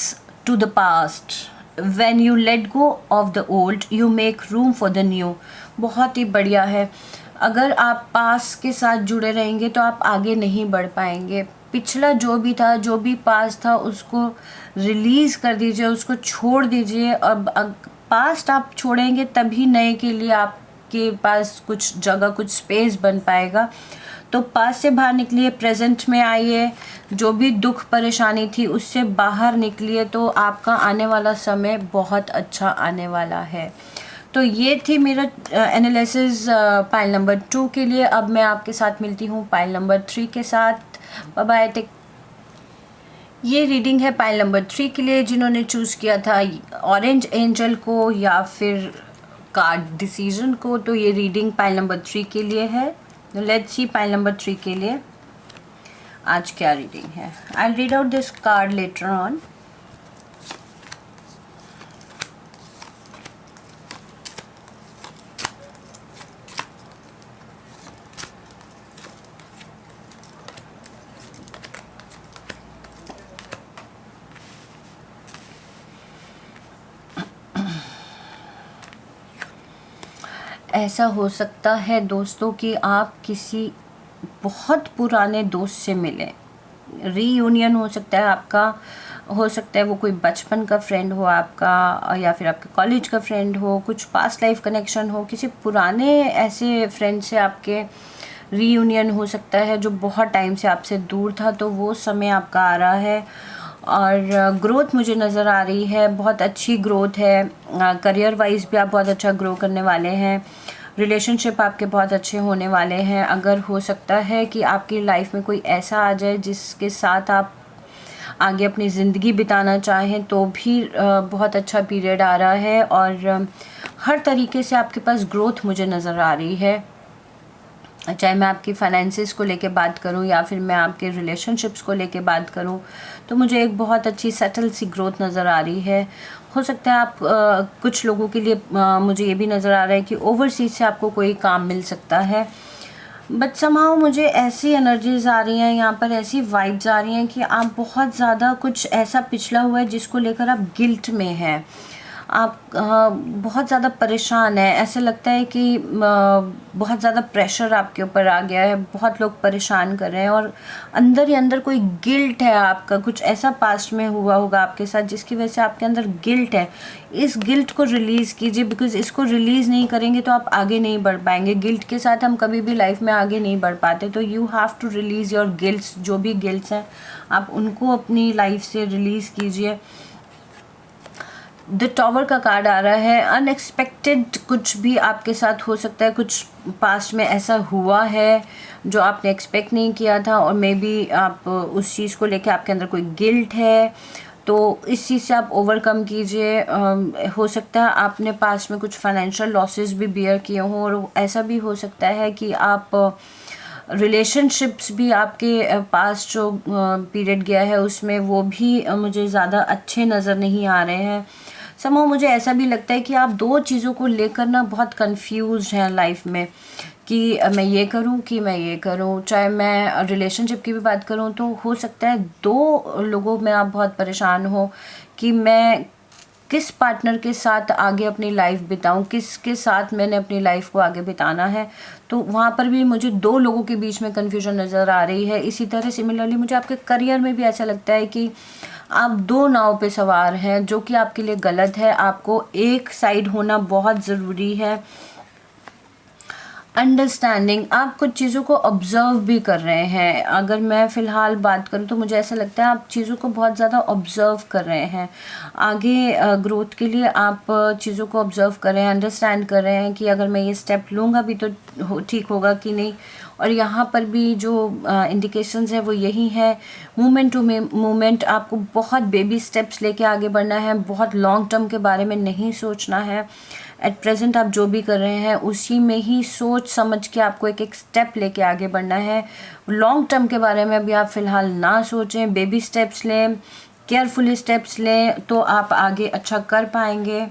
Speaker 1: to the past, when you let go of the old you make room for the new. बहुत ही बढ़िया है। अगर आप पास के साथ जुड़े रहेंगे तो आप आगे नहीं बढ़ पाएंगे। पिछला जो भी था, जो भी पास था, उसको रिलीज़ कर दीजिए, उसको छोड़ दीजिए। अब पास्ट आप छोड़ेंगे तभी नए के लिए आपके पास कुछ जगह, कुछ स्पेस बन पाएगा। तो पास से बाहर निकलिए, प्रेजेंट में आइए, जो भी दुख परेशानी थी उससे बाहर निकलिए, तो आपका आने वाला समय बहुत अच्छा आने वाला है। तो ये थी मेरा एनालिसिस पाइल नंबर 2 के लिए। अब मैं आपके साथ मिलती हूँ पाइल नंबर 3 के साथ। Bye bye, take. ये रीडिंग है पाइल नंबर 3 के लिए, जिन्होंने चूज़ किया था ऑरेंज एंजल को या फिर कार्ड डिसीजन को। तो ये रीडिंग पाइल नंबर 3 के लिए है। लेट्स सी पाइल नंबर 3 के लिए आज क्या रीडिंग है। I read out this card later on. ऐसा हो सकता है दोस्तों कि आप किसी बहुत पुराने दोस्त से मिलें, रीयूनियन हो सकता है आपका, हो सकता है वो कोई बचपन का फ्रेंड हो आपका, या फिर आपके कॉलेज का फ्रेंड हो, कुछ पास्ट लाइफ कनेक्शन हो, किसी पुराने ऐसे फ्रेंड से आपके रीयूनियन हो सकता है जो बहुत टाइम से आपसे दूर था। तो वो समय आपका आ रहा है। और ग्रोथ मुझे नज़र आ रही है, बहुत अच्छी ग्रोथ है। करियर वाइज भी आप बहुत अच्छा ग्रो करने वाले हैं। रिलेशनशिप आपके बहुत अच्छे होने वाले हैं। अगर हो सकता है कि आपकी लाइफ में कोई ऐसा आ जाए जिसके साथ आप आगे अपनी ज़िंदगी बिताना चाहें, तो भी बहुत अच्छा पीरियड आ रहा है। और हर तरीके से आपके पास ग्रोथ मुझे नज़र आ रही है, चाहे मैं आपकी फाइनेंसिस को लेके बात करूं या फिर मैं आपके रिलेशनशिप्स को लेके बात करूं, तो मुझे एक बहुत अच्छी सेटल सी ग्रोथ नज़र आ रही है। हो सकता है आप कुछ लोगों के लिए मुझे ये भी नज़र आ रहा है कि ओवरसीज से आपको कोई काम मिल सकता है। बट समहाउ मुझे ऐसी एनर्जीज आ रही हैं यहाँ पर, ऐसी वाइब्स आ रही हैं कि आप बहुत ज़्यादा कुछ ऐसा पिछला हुआ है जिसको लेकर आप गिल्ट में हैं। आप बहुत ज़्यादा परेशान हैं, ऐसे लगता है कि बहुत ज़्यादा प्रेशर आपके ऊपर आ गया है, बहुत लोग परेशान कर रहे हैं और अंदर ही अंदर कोई गिल्ट है आपका, कुछ ऐसा पास्ट में हुआ होगा आपके साथ जिसकी वजह से आपके अंदर गिल्ट है। इस गिल्ट को रिलीज़ कीजिए, बिकॉज़ इसको रिलीज़ नहीं करेंगे तो आप आगे नहीं बढ़ पाएंगे। गिल्ट के साथ हम कभी भी लाइफ में आगे नहीं बढ़ पाते, तो you have to release your guilts, जो भी गिल्ट्स हैं आप उनको अपनी लाइफ से रिलीज़ कीजिए। द टॉवर का कार्ड आ रहा है, अनएक्सपेक्टेड कुछ भी आपके साथ हो सकता है, कुछ पास्ट में ऐसा हुआ है जो आपने एक्सपेक्ट नहीं किया था और मे बी आप उस चीज़ को लेके आपके अंदर कोई गिल्ट है, तो इस चीज़ से आप ओवरकम कीजिए। हो सकता है आपने पास्ट में कुछ फाइनेंशियल लॉसेस भी बियर किए हों और ऐसा भी हो सकता है कि आप रिलेशनशिप्स भी आपके पास जो पीरियड गया है उसमें वो भी मुझे ज़्यादा अच्छे नज़र नहीं आ रहे हैं। समहाउ मुझे ऐसा भी लगता है कि आप दो चीज़ों को लेकर ना बहुत कंफ्यूज हैं लाइफ में कि मैं ये करूं कि मैं ये करूं। चाहे मैं रिलेशनशिप की भी बात करूं तो हो सकता है दो लोगों में आप बहुत परेशान हो कि मैं किस पार्टनर के साथ आगे अपनी लाइफ बिताऊं, किसके साथ मैंने अपनी लाइफ को आगे बिताना है। तो वहाँ पर भी मुझे दो लोगों के बीच में कन्फ्यूजन नज़र आ रही है। इसी तरह सिमिलरली मुझे आपके करियर में भी ऐसा लगता है कि आप दो नाव पे सवार हैं, जो कि आपके लिए गलत है। आपको एक साइड होना बहुत ज़रूरी है। अंडरस्टैंडिंग, आप कुछ चीज़ों को ऑब्ज़र्व भी कर रहे हैं। अगर मैं फ़िलहाल बात करूं तो मुझे ऐसा लगता है आप चीज़ों को बहुत ज़्यादा ऑब्ज़र्व कर रहे हैं। आगे ग्रोथ के लिए आप चीज़ों को ऑब्ज़र्व कर रहे हैं, अंडरस्टैंड कर रहे हैं कि अगर मैं ये स्टेप लूँगा भी तो ठीक होगा कि नहीं। और यहाँ पर भी जो इंडिकेशंस है वो यही है, मूवमेंट टू मूवमेंट। आपको बहुत बेबी स्टेप्स लेके आगे बढ़ना है, बहुत लॉन्ग टर्म के बारे में नहीं सोचना है। एट प्रेजेंट आप जो भी कर रहे हैं उसी में ही सोच समझ के आपको एक एक स्टेप लेके आगे बढ़ना है। लॉन्ग टर्म के बारे में अभी आप फ़िलहाल ना सोचें, बेबी स्टेप्स लें, केयरफुली स्टेप्स लें, तो आप आगे अच्छा कर पाएंगे।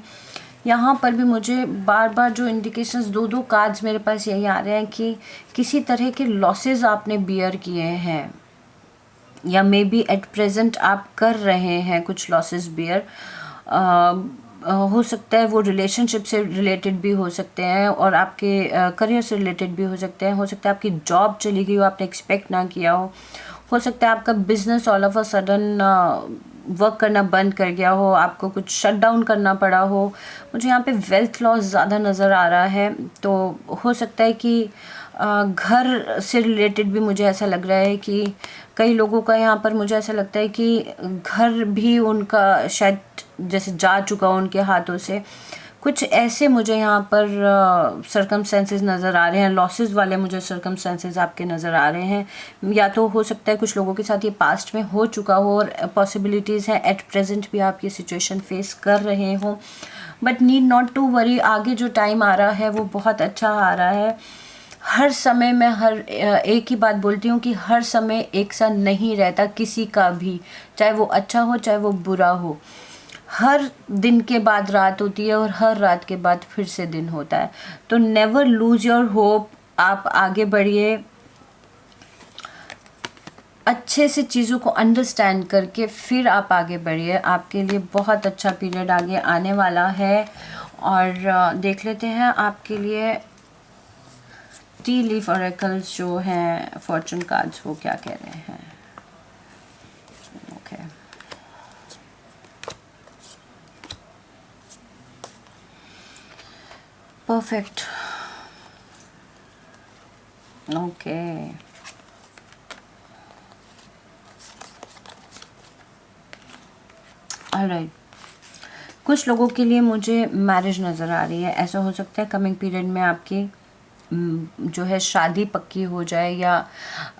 Speaker 1: यहाँ पर भी मुझे बार बार जो इंडिकेशंस, दो कार्ड्स मेरे पास यही आ रहे हैं कि किसी तरह के लॉसेस आपने बियर किए हैं या मे बी एट प्रेजेंट आप कर रहे हैं कुछ लॉसेस बियर। हो सकता है वो रिलेशनशिप से रिलेटेड भी हो सकते हैं और आपके करियर से रिलेटेड भी हो सकते हैं। हो सकता है आपकी जॉब चली गई हो, आपने एक्सपेक्ट ना किया हो सकता है आपका business all of a sudden work करना बंद कर गया हो, आपको कुछ शट डाउन करना पड़ा हो। मुझे यहाँ पे वेल्थ लॉस ज़्यादा नज़र आ रहा है, तो हो सकता है कि घर से रिलेटेड भी मुझे ऐसा लग रहा है कि कई लोगों का यहाँ पर मुझे ऐसा लगता है कि घर भी उनका शायद जैसे जा चुका हो उनके हाथों से। कुछ ऐसे मुझे यहाँ पर सर्कमस्टेंसेस नज़र आ रहे हैं, लॉसेस वाले मुझे सर्कमस्टेंसेस आपके नज़र आ रहे हैं। या तो हो सकता है कुछ लोगों के साथ ये पास्ट में हो चुका हो और पॉसिबिलिटीज़ हैं एट प्रेजेंट भी आप ये सिचुएशन फेस कर रहे हो, but need not to worry. आगे जो टाइम आ रहा है वो बहुत अच्छा आ रहा है। हर समय मैं एक ही बात बोलती हूँ कि हर समय एक सा नहीं रहता किसी का भी, चाहे वो अच्छा हो चाहे वो बुरा हो। हर दिन के बाद रात होती है और हर रात के बाद फिर से दिन होता है। तो नेवर लूज योर होप, आप आगे बढ़िए, अच्छे से चीज़ों को अंडरस्टैंड करके फिर आप आगे बढ़िए। आपके लिए बहुत अच्छा पीरियड आगे आने वाला है। और देख लेते हैं आपके लिए टी लीफ ऑरेकल्स जो हैं फॉर्चून कार्ड्स वो क्या कह रहे हैं। Okay, perfect. Okay, alright. कुछ लोगों के लिए मुझे मैरिज नज़र आ रही है। ऐसा हो सकता है कमिंग पीरियड में आपकी जो है शादी पक्की हो जाए या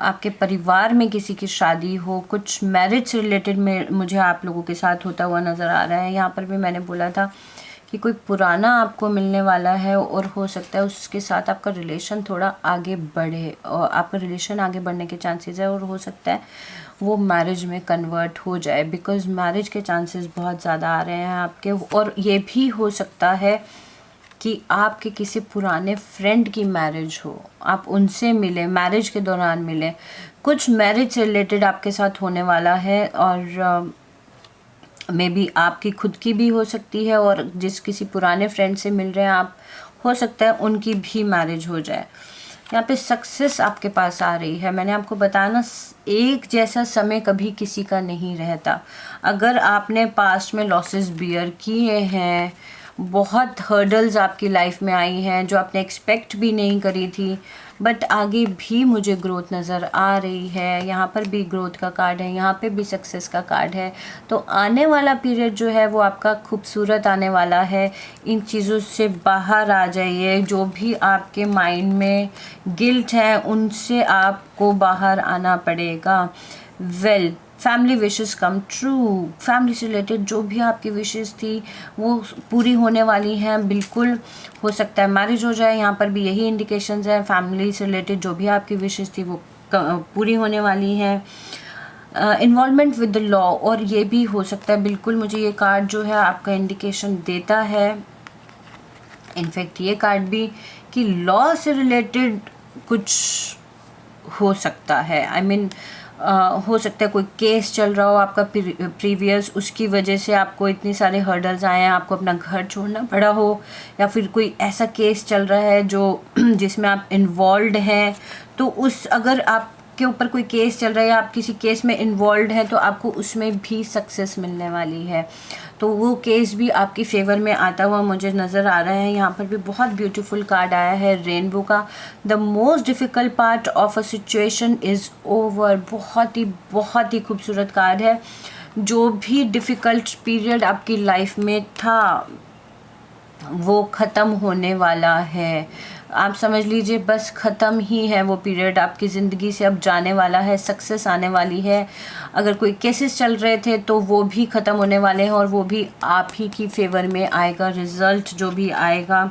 Speaker 1: आपके परिवार में किसी की शादी हो। कुछ मैरिज से रिलेटेड में मुझे आप लोगों के साथ होता हुआ नज़र आ रहा है। यहाँ पर भी मैंने बोला था कि कोई पुराना आपको मिलने वाला है और हो सकता है उसके साथ आपका रिलेशन थोड़ा आगे बढ़े और आपका रिलेशन आगे बढ़ने के चांसेस है और हो सकता है वो मैरिज में कन्वर्ट हो जाए, बिकॉज़ मैरिज के चांसेस बहुत ज़्यादा आ रहे हैं आपके। और ये भी हो सकता है कि आपके किसी पुराने फ्रेंड की मैरिज हो, आप उनसे मिले, मैरिज के दौरान मिले। कुछ मैरिज से रिलेटेड आपके साथ होने वाला है और मे बी आपकी खुद की भी हो सकती है, और जिस किसी पुराने फ्रेंड से मिल रहे हैं आप, हो सकता है उनकी भी मैरिज हो जाए। यहाँ पे सक्सेस आपके पास आ रही है। मैंने आपको बताया ना, एक जैसा समय कभी किसी का नहीं रहता। अगर आपने पास्ट में लॉसेस बियर किए हैं, बहुत हर्डल्स आपकी लाइफ में आई हैं जो आपने एक्सपेक्ट भी नहीं करी थी, बट आगे भी मुझे ग्रोथ नज़र आ रही है। यहाँ पर भी ग्रोथ का कार्ड है, यहाँ पे भी सक्सेस का कार्ड है। तो आने वाला पीरियड जो है वो आपका खूबसूरत आने वाला है। इन चीज़ों से बाहर आ जाइए, जो भी आपके माइंड में गिल्ट है उनसे आपको बाहर आना पड़ेगा। Well, family wishes come true. Family से रिलेटेड जो भी आपकी विशेस थी वो पूरी होने वाली हैं। बिल्कुल हो सकता है मैरिज हो जाए, यहाँ पर भी यही इंडिकेशंस हैं। फैमिली से रिलेटेड जो भी आपकी विशेस थी वो पूरी होने वाली हैं। इन्वॉल्वमेंट विद द लॉ, और ये भी हो सकता है, बिल्कुल मुझे ये कार्ड जो है आपका इंडिकेशन देता है, इनफैक्ट ये कार्ड भी, कि लॉ से रिलेटेड कुछ हो सकता है। आई मीन हो सकता है कोई केस चल रहा हो आपका प्रीवियस, उसकी वजह से आपको इतने सारे हर्डल्स आए हैं, आपको अपना घर छोड़ना पड़ा हो, या फिर कोई ऐसा केस चल रहा है जो जिसमें आप इन्वॉल्व हैं। तो उस अगर आपके ऊपर कोई केस चल रहा है या आप किसी केस में इन्वॉल्व हैं तो आपको उसमें भी सक्सेस मिलने वाली है। तो वो केस भी आपकी फेवर में आता हुआ मुझे नज़र आ रहा है। यहाँ पर भी बहुत ब्यूटीफुल कार्ड आया है रेनबो का। The most difficult part of a situation is over. बहुत ही खूबसूरत कार्ड है। जो भी डिफ़िकल्ट पीरियड आपकी लाइफ में था वो ख़त्म होने वाला है। आप समझ लीजिए बस ख़त्म ही है वो पीरियड, आपकी ज़िंदगी से अब जाने वाला है, सक्सेस आने वाली है। अगर कोई केसेस चल रहे थे तो वो भी ख़त्म होने वाले हैं, और वो भी आप ही की फेवर में आएगा, रिज़ल्ट जो भी आएगा।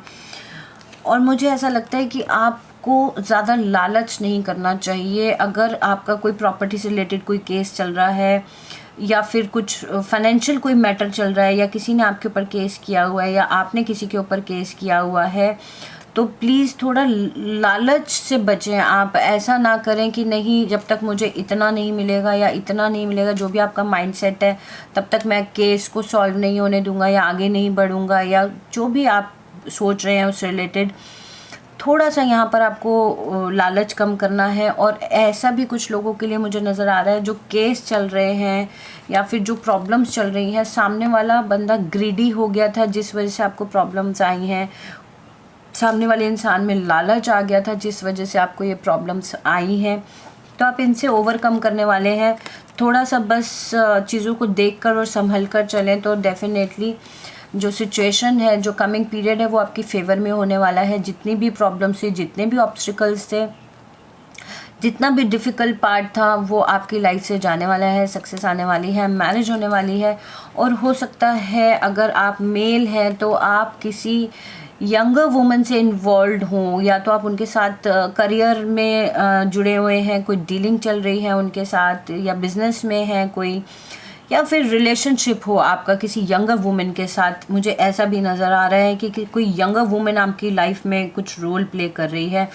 Speaker 1: और मुझे ऐसा लगता है कि आपको ज़्यादा लालच नहीं करना चाहिए। अगर आपका कोई प्रॉपर्टी से रिलेटेड कोई केस चल रहा है, या फिर कुछ फाइनेंशियल कोई मैटर चल रहा है, या किसी ने आपके ऊपर केस किया हुआ है, या आपने किसी के ऊपर केस किया हुआ है, तो प्लीज़ थोड़ा लालच से बचें। आप ऐसा ना करें कि नहीं, जब तक मुझे इतना नहीं मिलेगा या इतना नहीं मिलेगा, जो भी आपका माइंडसेट है, तब तक मैं केस को सॉल्व नहीं होने दूंगा या आगे नहीं बढ़ूंगा, या जो भी आप सोच रहे हैं उससे रिलेटेड। थोड़ा सा यहाँ पर आपको लालच कम करना है। और ऐसा भी कुछ लोगों के लिए मुझे नज़र आ रहा है जो केस चल रहे हैं या फिर जो प्रॉब्लम्स चल रही हैं, सामने वाला बंदा ग्रीडी हो गया था जिस वजह से आपको प्रॉब्लम्स आई हैं। सामने वाले इंसान में लालच आ गया था जिस वजह से आपको ये प्रॉब्लम्स आई हैं। तो आप इनसे ओवरकम करने वाले हैं। थोड़ा सा बस चीज़ों को देखकर और संभल कर चलें तो डेफिनेटली जो सिचुएशन है, जो कमिंग पीरियड है, वो आपकी फेवर में होने वाला है। जितनी भी प्रॉब्लम्स थी, जितने भी ऑब्स्टिकल्स थे, जितना भी डिफ़िकल्ट पार्ट था, वो आपकी लाइफ से जाने वाला है। सक्सेस आने वाली है, मैरिज होने वाली है। और हो सकता है अगर आप मेल हैं तो आप किसी यंगर वुमन से इन्वॉल्व हों, या तो आप उनके साथ करियर में जुड़े हुए हैं, कोई डीलिंग चल रही है उनके साथ, या बिज़नेस में है कोई, या फिर रिलेशनशिप हो आपका किसी यंगर वुमेन के साथ। मुझे ऐसा भी नज़र आ रहा है कि कोई यंगर वुमेन आपकी लाइफ में कुछ रोल प्ले कर रही है,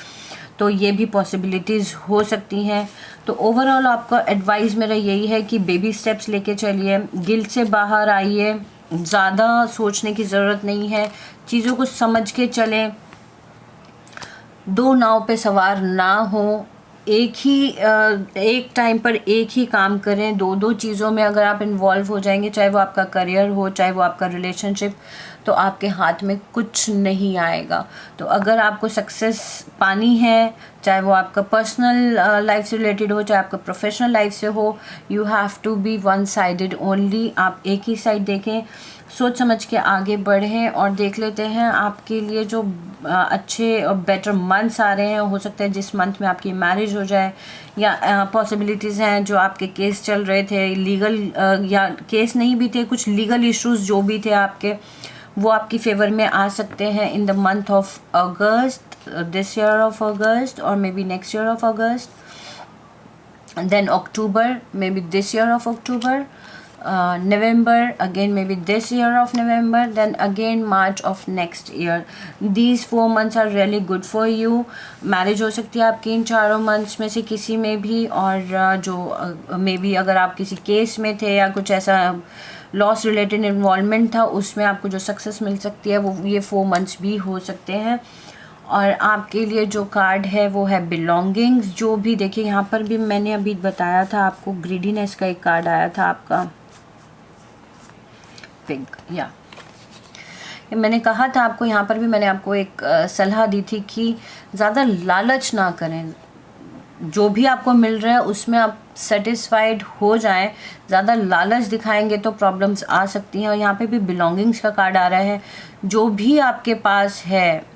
Speaker 1: तो ये भी पॉसिबिलिटीज़ हो सकती हैं। तो ओवरऑल आपका एडवाइस मेरा यही है कि बेबी स्टेप्स लेके चलिए, गिल्ट से बाहर आइए, ज़्यादा सोचने की ज़रूरत नहीं है, चीज़ों को समझ के चलें। दो नाव पे सवार ना हो, एक टाइम पर एक ही काम करें। दो चीज़ों में अगर आप इन्वॉल्व हो जाएंगे, चाहे वो आपका करियर हो, चाहे वो आपका रिलेशनशिप, तो आपके हाथ में कुछ नहीं आएगा। तो अगर आपको सक्सेस पानी है, चाहे वो आपका पर्सनल लाइफ से रिलेटेड हो, चाहे आपका प्रोफेशनल लाइफ से हो, you have to be one sided only. आप एक ही साइड देखें, सोच समझ के आगे बढ़ें। और देख लेते हैं आपके लिए जो अच्छे और बेटर मंथ्स आ रहे हैं। हो सकता है जिस मंथ में आपकी मैरिज हो जाए, या पॉसिबिलिटीज़ हैं जो आपके केस चल रहे थे लीगल, या केस नहीं भी थे, कुछ लीगल इश्यूज जो भी थे आपके, वो आपकी फेवर में आ सकते हैं in the month of August, this year of August, और maybe next year of August, then October, maybe this year of October, November, again maybe this year of November, then again March of next year. These 4 months are really good for you. Marriage हो सकती है आपकी इन चारों months में से किसी में भी। और जो मे बी अगर आप किसी केस में थे या कुछ ऐसा लॉस रिलेटेड इन्वॉल्वमेंट था उसमें आपको जो सक्सेस मिल सकती है वो ये 4 मंथ्स भी हो सकते हैं। और आपके लिए जो कार्ड है वो है बिलोंगिंग्स। जो भी देखिए यहाँ पर भी मैंने अभी बताया था आपको, ग्रीडीनेस का एक कार्ड आया था आपका, पिग, या मैंने कहा था आपको, यहाँ पर भी मैंने आपको एक सलाह दी थी कि ज़्यादा लालच ना करें, जो भी आपको मिल रहा है उसमें आप सेटिस्फाइड हो जाएं। ज़्यादा लालच दिखाएंगे तो प्रॉब्लम्स आ सकती हैं। और यहाँ पे भी बिलोंगिंग्स का कार्ड आ रहा है, जो भी आपके पास है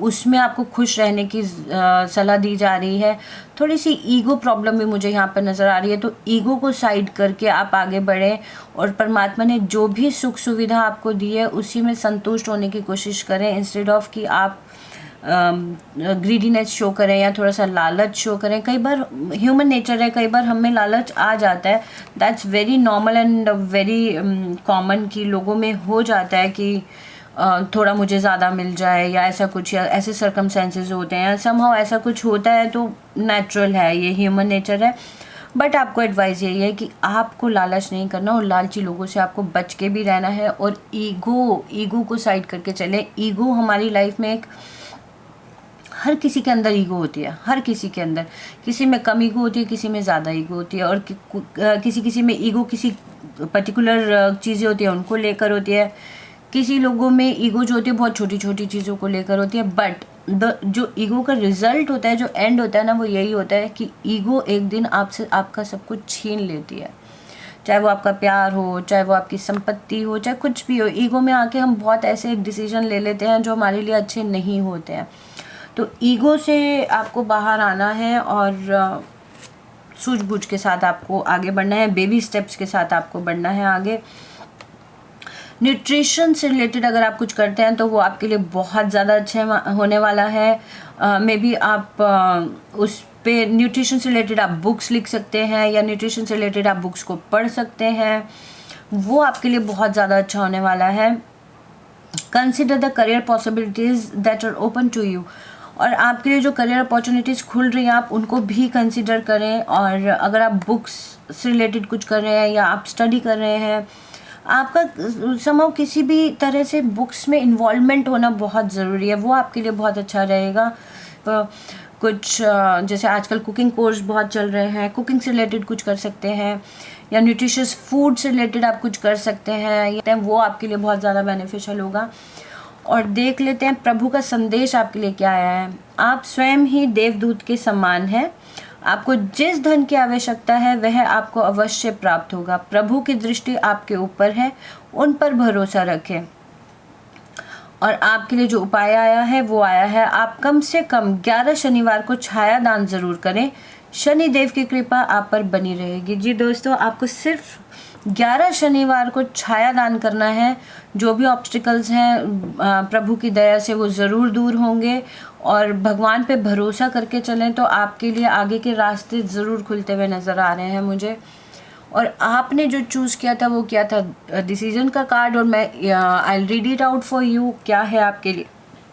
Speaker 1: उसमें आपको खुश रहने की सलाह दी जा रही है। थोड़ी सी ईगो प्रॉब्लम भी मुझे यहाँ पर नज़र आ रही है, तो ईगो को साइड करके आप आगे बढ़ें और परमात्मा ने जो भी सुख सुविधा आपको दी है उसी में संतुष्ट होने की कोशिश करें, इंस्टेड ऑफ कि आप ग्रीडीनेस शो करें या थोड़ा सा लालच शो करें। कई बार ह्यूमन नेचर है, कई बार हमें लालच आ जाता है, that's very normal and very common, कि लोगों में हो जाता है कि थोड़ा मुझे ज़्यादा मिल जाए या ऐसा कुछ, या ऐसे सर्कमस्टेंसेस होते हैं, समहाउ ऐसा कुछ होता है, तो नेचुरल है, ये ह्यूमन नेचर है। बट आपको एडवाइस यही है कि आपको लालच नहीं करना और लालची लोगों से आपको बच के भी रहना है, और ईगो को साइड करके चले। ईगो हमारी लाइफ में एक, हर किसी के अंदर ईगो होती है, हर किसी के अंदर, किसी में कम ईगो होती है, किसी में ज़्यादा ईगो होती है, और किसी में ईगो किसी पर्टिकुलर चीज़ें होती है उनको लेकर होती है, किसी लोगों में ईगो जो होती है बहुत छोटी छोटी चीज़ों को लेकर होती है। बट जो ईगो का रिजल्ट होता है, जो एंड होता है ना, वो यही होता है कि ईगो एक दिन आपसे आपका सब कुछ छीन लेती है, चाहे वो आपका प्यार हो, चाहे वो आपकी संपत्ति हो, चाहे कुछ भी हो। ईगो में आके हम बहुत ऐसे डिसीजन ले लेते हैं जो हमारे लिए अच्छे नहीं होते हैं। तो ईगो से आपको बाहर आना है और सूझबूझ के साथ आपको आगे बढ़ना है, बेबी स्टेप्स के साथ आपको बढ़ना है आगे। न्यूट्रिशन से रिलेटेड अगर आप कुछ करते हैं तो वो आपके लिए बहुत ज़्यादा अच्छा होने वाला है। मे बी आप उस पे न्यूट्रिशन से रिलेटेड आप बुक्स लिख सकते हैं, या न्यूट्रिशन से रिलेटेड आप बुक्स को पढ़ सकते हैं, वो आपके लिए बहुत ज़्यादा अच्छा होने वाला है। Consider the career possibilities that are open to you, और आपके लिए जो करियर अपॉर्चुनिटीज़ खुल रही हैं आप उनको भी कंसिडर करें। और अगर आप बुक्स से रिलेटेड कुछ कर रहे हैं या आप स्टडी कर रहे हैं, आपका समझो किसी भी तरह से बुक्स में इन्वॉल्वमेंट होना बहुत ज़रूरी है, वो आपके लिए बहुत अच्छा रहेगा। कुछ जैसे आजकल कुकिंग कोर्स बहुत चल रहे हैं, कुकिंग से रिलेटेड कुछ कर सकते हैं, या न्यूट्रिशियस फूड से रिलेटेड आप कुछ कर सकते हैं, वो आपके लिए बहुत ज़्यादा बेनिफिशियल होगा। और देख लेते हैं प्रभु का संदेश आपके लिए क्या आया है। आप स्वयं ही देवदूत के समान हैं, आपको जिस धन की आवश्यकता है वह आपको अवश्य प्राप्त होगा। प्रभु की दृष्टि आपके ऊपर है, उन पर भरोसा रखें। और आपके लिए जो उपाय आया है वो आया है, आप कम से कम 11 शनिवार को छाया दान ज़रूर करें, शनि देव की कृपा आप पर बनी रहेगी। जी दोस्तों, आपको सिर्फ 11 शनिवार को छाया दान करना है। जो भी ऑब्स्टिकल्स हैं प्रभु की दया से वो ज़रूर दूर होंगे, और भगवान पे भरोसा करके चलें तो आपके लिए आगे के रास्ते ज़रूर खुलते हुए नज़र आ रहे हैं मुझे। और आपने जो चूज़ किया था वो क्या था, डिसीजन का कार्ड, और मैं I read it out for you. क्या है आपके लिए,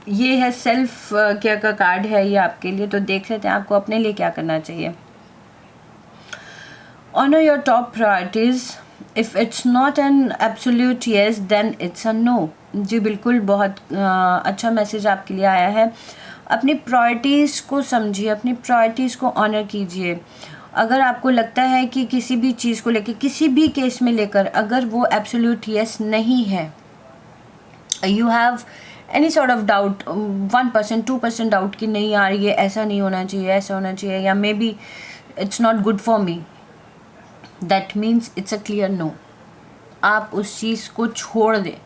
Speaker 1: ये है सेल्फ केयर का कार्ड है ये आपके लिए। तो देख लेते हैं आपको अपने लिए क्या करना चाहिए। Honour your top priorities, if it's not an absolute yes then it's a no. जी बिल्कुल, बहुत अच्छा मैसेज आपके लिए आया है। अपनी प्रायोरिटीज़ को समझिए, अपनी प्रायोरिटीज़ को ऑनर कीजिए। अगर आपको लगता है कि किसी भी चीज़ को लेकर, किसी भी केस में लेकर अगर वो एब्सोल्यूट येस नहीं है, you have any sort of doubt, 1% 2% doubt कि नहीं यार ये ऐसा नहीं होना चाहिए, ऐसा होना चाहिए, या maybe it's not good for me, that means it's a clear no. आप उस चीज़ को छोड़ दें।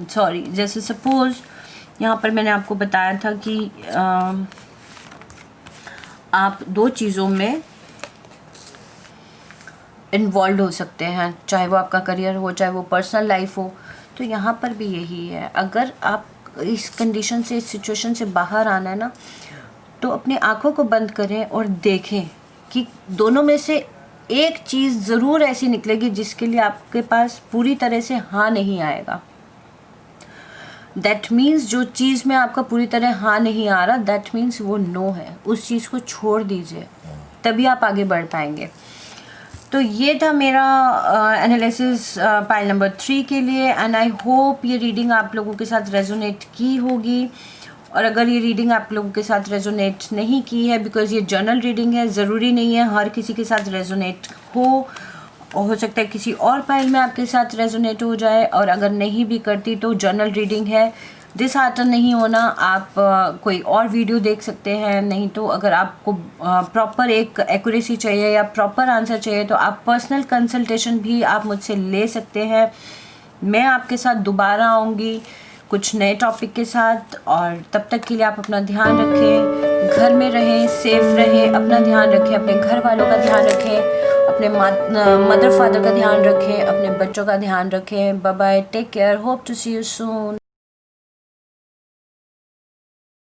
Speaker 1: सॉरी, जैसे सपोज यहाँ पर मैंने आपको बताया था कि आप 2 चीज़ों में इन्वॉल्व हो सकते हैं, चाहे वो आपका करियर हो, चाहे वो पर्सनल लाइफ हो। तो यहाँ पर भी यही है, अगर आप इस कंडीशन से, इस सिचुएशन से बाहर आना है ना, तो अपनी आंखों को बंद करें और देखें कि दोनों में से एक चीज़ ज़रूर ऐसी निकलेगी जिसके लिए आपके पास पूरी तरह से हाँ नहीं आएगा। दैट मीन्स जो चीज़ में आपका पूरी तरह हाँ नहीं आ रहा, दैट मीन्स वो नो है। उस चीज़ को छोड़ दीजिए, तभी आप आगे बढ़ पाएंगे। तो ये था मेरा एनालिसिस पाइल नंबर 3 के लिए, एंड आई होप ये रीडिंग आप लोगों के साथ रेजोनेट की होगी। और अगर ये रीडिंग आप लोगों के साथ रेजोनेट नहीं की है, बिकॉज ये जर्नल रीडिंग है, ज़रूरी नहीं है हर किसी के साथ रेजोनेट हो सकता है किसी और पाइल में आपके साथ रेजोनेट हो जाए, और अगर नहीं भी करती तो जर्नल रीडिंग है, डिसहार्टन नहीं होना। आप कोई और वीडियो देख सकते हैं, नहीं तो अगर आपको प्रॉपर एक एक्यूरेसी चाहिए या प्रॉपर आंसर चाहिए तो आप पर्सनल कंसल्टेशन भी आप मुझसे ले सकते हैं। मैं आपके साथ दोबारा आऊँगी कुछ नए टॉपिक के साथ, और तब तक के लिए आप अपना ध्यान रखें, घर में रहें, सेफ रहें, अपना ध्यान रखें, अपने घर वालों का ध्यान रखें, अपने मदर फादर का ध्यान रखें, अपने बच्चों का ध्यान रखें। Bye bye, take care, hope to see you soon.